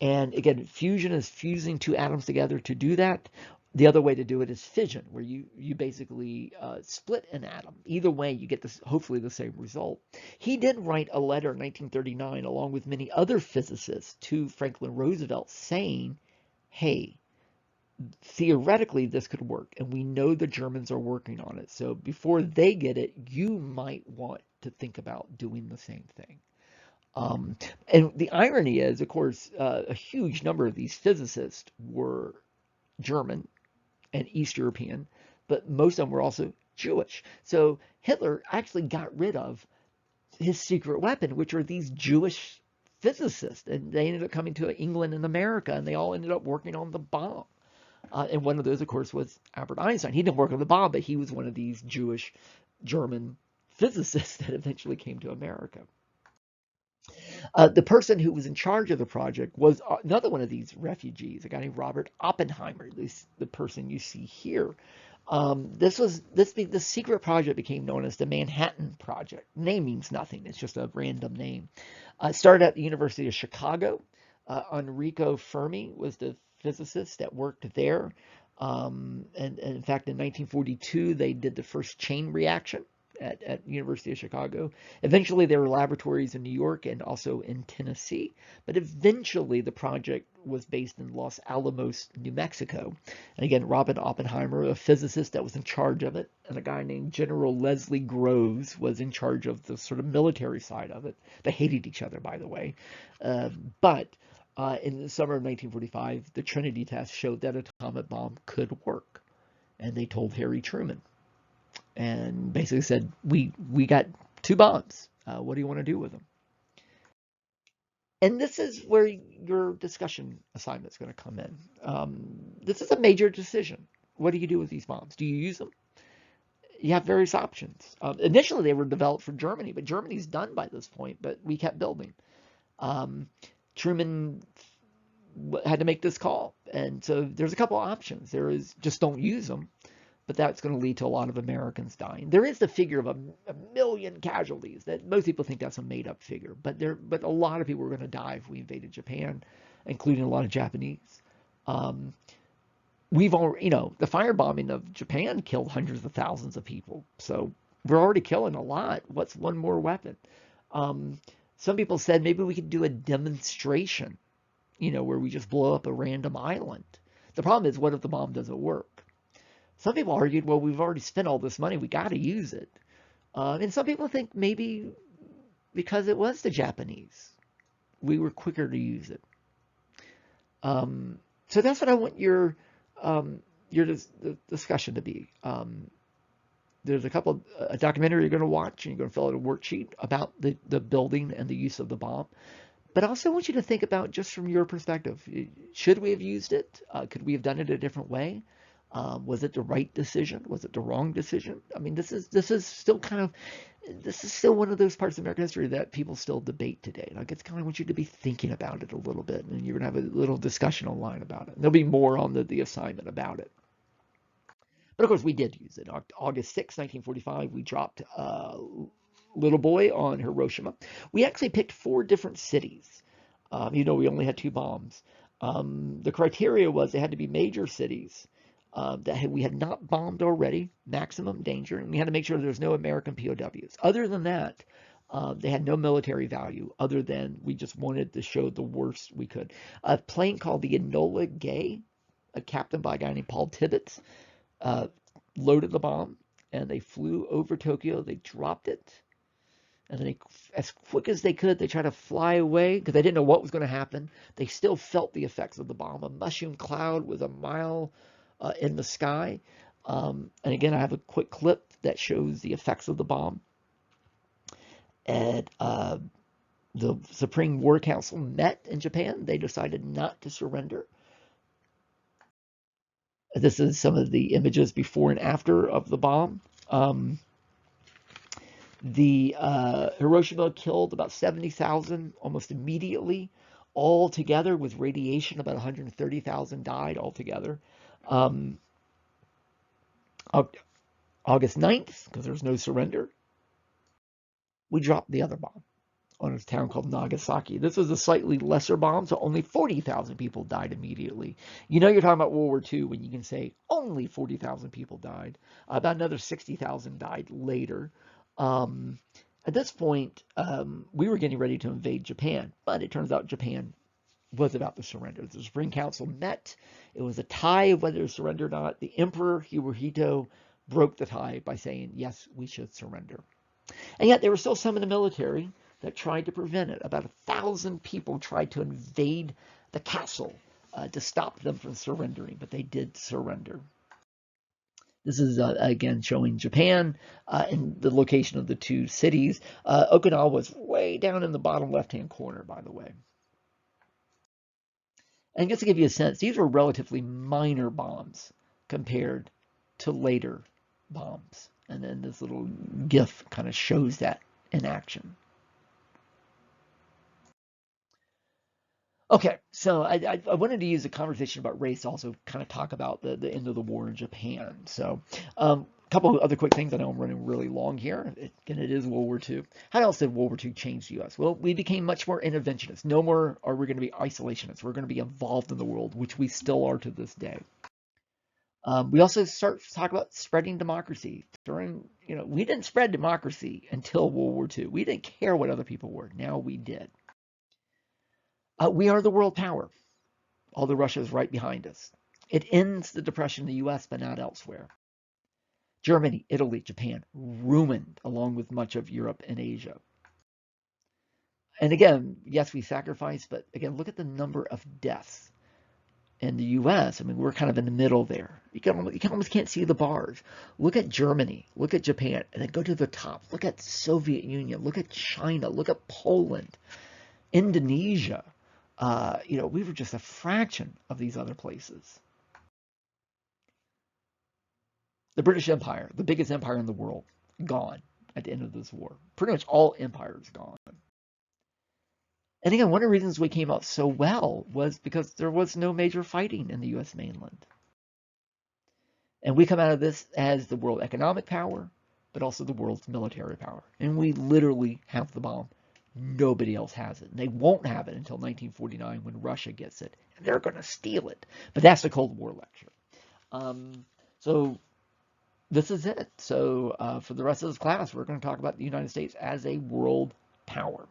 And again, fusion is fusing two atoms together to do that. The other way to do it is fission, where you basically split an atom. Either way, you get this, hopefully the same result. He did write a letter in 1939, along with many other physicists, to Franklin Roosevelt saying, hey, theoretically this could work, and we know the Germans are working on it. So before they get it, you might want to think about doing the same thing. And the irony is, of course, a huge number of these physicists were German and East European, but most of them were also Jewish. So Hitler actually got rid of his secret weapon, which are these Jewish physicists. And they ended up coming to England and America, and they all ended up working on the bomb. And one of those, of course, was Albert Einstein. He didn't work on the bomb, but he was one of these Jewish German physicists that eventually came to America. The person who was in charge of the project was another one of these refugees, a guy named Robert Oppenheimer, the person you see here. The secret project became known as the Manhattan Project. Name means nothing. It's just a random name. It started at the University of Chicago. Enrico Fermi was the physicist that worked there. And in fact, in 1942, they did the first chain reaction at University of Chicago. Eventually, there were laboratories in New York and also in Tennessee. But eventually, the project was based in Los Alamos, New Mexico. And again, Robert Oppenheimer, a physicist that was in charge of it, and a guy named General Leslie Groves was in charge of the sort of military side of it. They hated each other, by the way. But in the summer of 1945, the Trinity test showed that atomic bomb could work. And they told Harry Truman, and basically said, we got two bombs. What do you want to do with them? And this is where your discussion assignment is going to come in. This is a major decision. What do you do with these bombs? Do you use them? You have various options. Initially, they were developed for Germany, but Germany's done by this point, but we kept building. Truman had to make this call. And so there's a couple of options. There is just don't use them, but that's going to lead to a lot of Americans dying. There is the figure of a million casualties that most people think that's a made-up figure, but a lot of people were going to die if we invaded Japan, including a lot of Japanese. We've already, the firebombing of Japan killed hundreds of thousands of people, so we're already killing a lot. What's one more weapon? Some people said maybe we could do a demonstration, where we just blow up a random island. The problem is, what if the bomb doesn't work? Some people argued, well, we've already spent all this money, we got to use it. And some people think maybe because it was the Japanese, we were quicker to use it. So that's what I want your discussion to be. There's a documentary you're going to watch, and you're going to fill out a worksheet about the building and the use of the bomb. But I also want you to think about, just from your perspective, should we have used it? Could we have done it a different way? Was it the right decision? Was it the wrong decision? I mean, this is still one of those parts of American history that people still debate today. And I just kind of want you to be thinking about it a little bit, and you're going to have a little discussion online about it. And there'll be more on the assignment about it. But of course, we did use it. August 6, 1945, we dropped Little Boy on Hiroshima. We actually picked 4 different cities. We only had 2 bombs. The criteria was they had to be major cities that we had not bombed already, maximum danger, and we had to make sure there was no American POWs. Other than that, they had no military value, other than we just wanted to show the worst we could. A plane called the Enola Gay, captained by a guy named Paul Tibbets, loaded the bomb, and they flew over Tokyo. They dropped it, and then as quick as they could, they tried to fly away because they didn't know what was going to happen. They still felt the effects of the bomb. A mushroom cloud was a mile in the sky. And again, I have a quick clip that shows the effects of the bomb. And the Supreme War Council met in Japan. They decided not to surrender. This is some of the images before and after of the bomb. The Hiroshima killed about 70,000 almost immediately. All together with radiation, about 130,000 died altogether. August 9th, because there's no surrender, we dropped the other bomb on a town called Nagasaki. This was a slightly lesser bomb, so only 40,000 people died immediately. You're talking about World War II when you can say only 40,000 people died. About another 60,000 died later. At this point, we were getting ready to invade Japan, but it turns out Japan was about to surrender. The Supreme Council met. It was a tie of whether to surrender or not. The Emperor Hirohito broke the tie by saying, yes, we should surrender. And yet there were still some in the military that tried to prevent it. About 1,000 people tried to invade the castle to stop them from surrendering, but they did surrender. This is, again, showing Japan and the location of the 2 cities. Okinawa was way down in the bottom left-hand corner, by the way. And just to give you a sense, these were relatively minor bombs compared to later bombs. And then this little GIF kind of shows that in action. Okay, so I wanted to use a conversation about race to also kind of talk about the end of the war in Japan. So a couple of other quick things. I know I'm running really long here. Again, it is World War II. How else did World War II change the U.S.? Well, we became much more interventionist. No more are we going to be isolationists. We're going to be involved in the world, which we still are to this day. We also start to talk about spreading democracy. We didn't spread democracy until World War II. We didn't care what other people were. Now we did. We are the world power, although Russia is right behind us. It ends the depression in the U.S., but not elsewhere. Germany, Italy, Japan, ruined, along with much of Europe and Asia. And again, yes, we sacrificed, but again, look at the number of deaths in the U.S. I mean, we're kind of in the middle there. You almost can't see the bars. Look at Germany, look at Japan, and then go to the top. Look at Soviet Union, look at China, look at Poland, Indonesia. We were just a fraction of these other places. The British Empire, the biggest empire in the world, gone at the end of this war. Pretty much all empires gone. And again, one of the reasons we came out so well was because there was no major fighting in the U.S. mainland. And we come out of this as the world economic power, but also the world's military power. And we literally have the bomb. Nobody else has it. And they won't have it until 1949 when Russia gets it. And they're going to steal it. But that's the Cold War lecture. So this is it. So for the rest of this class, we're going to talk about the United States as a world power.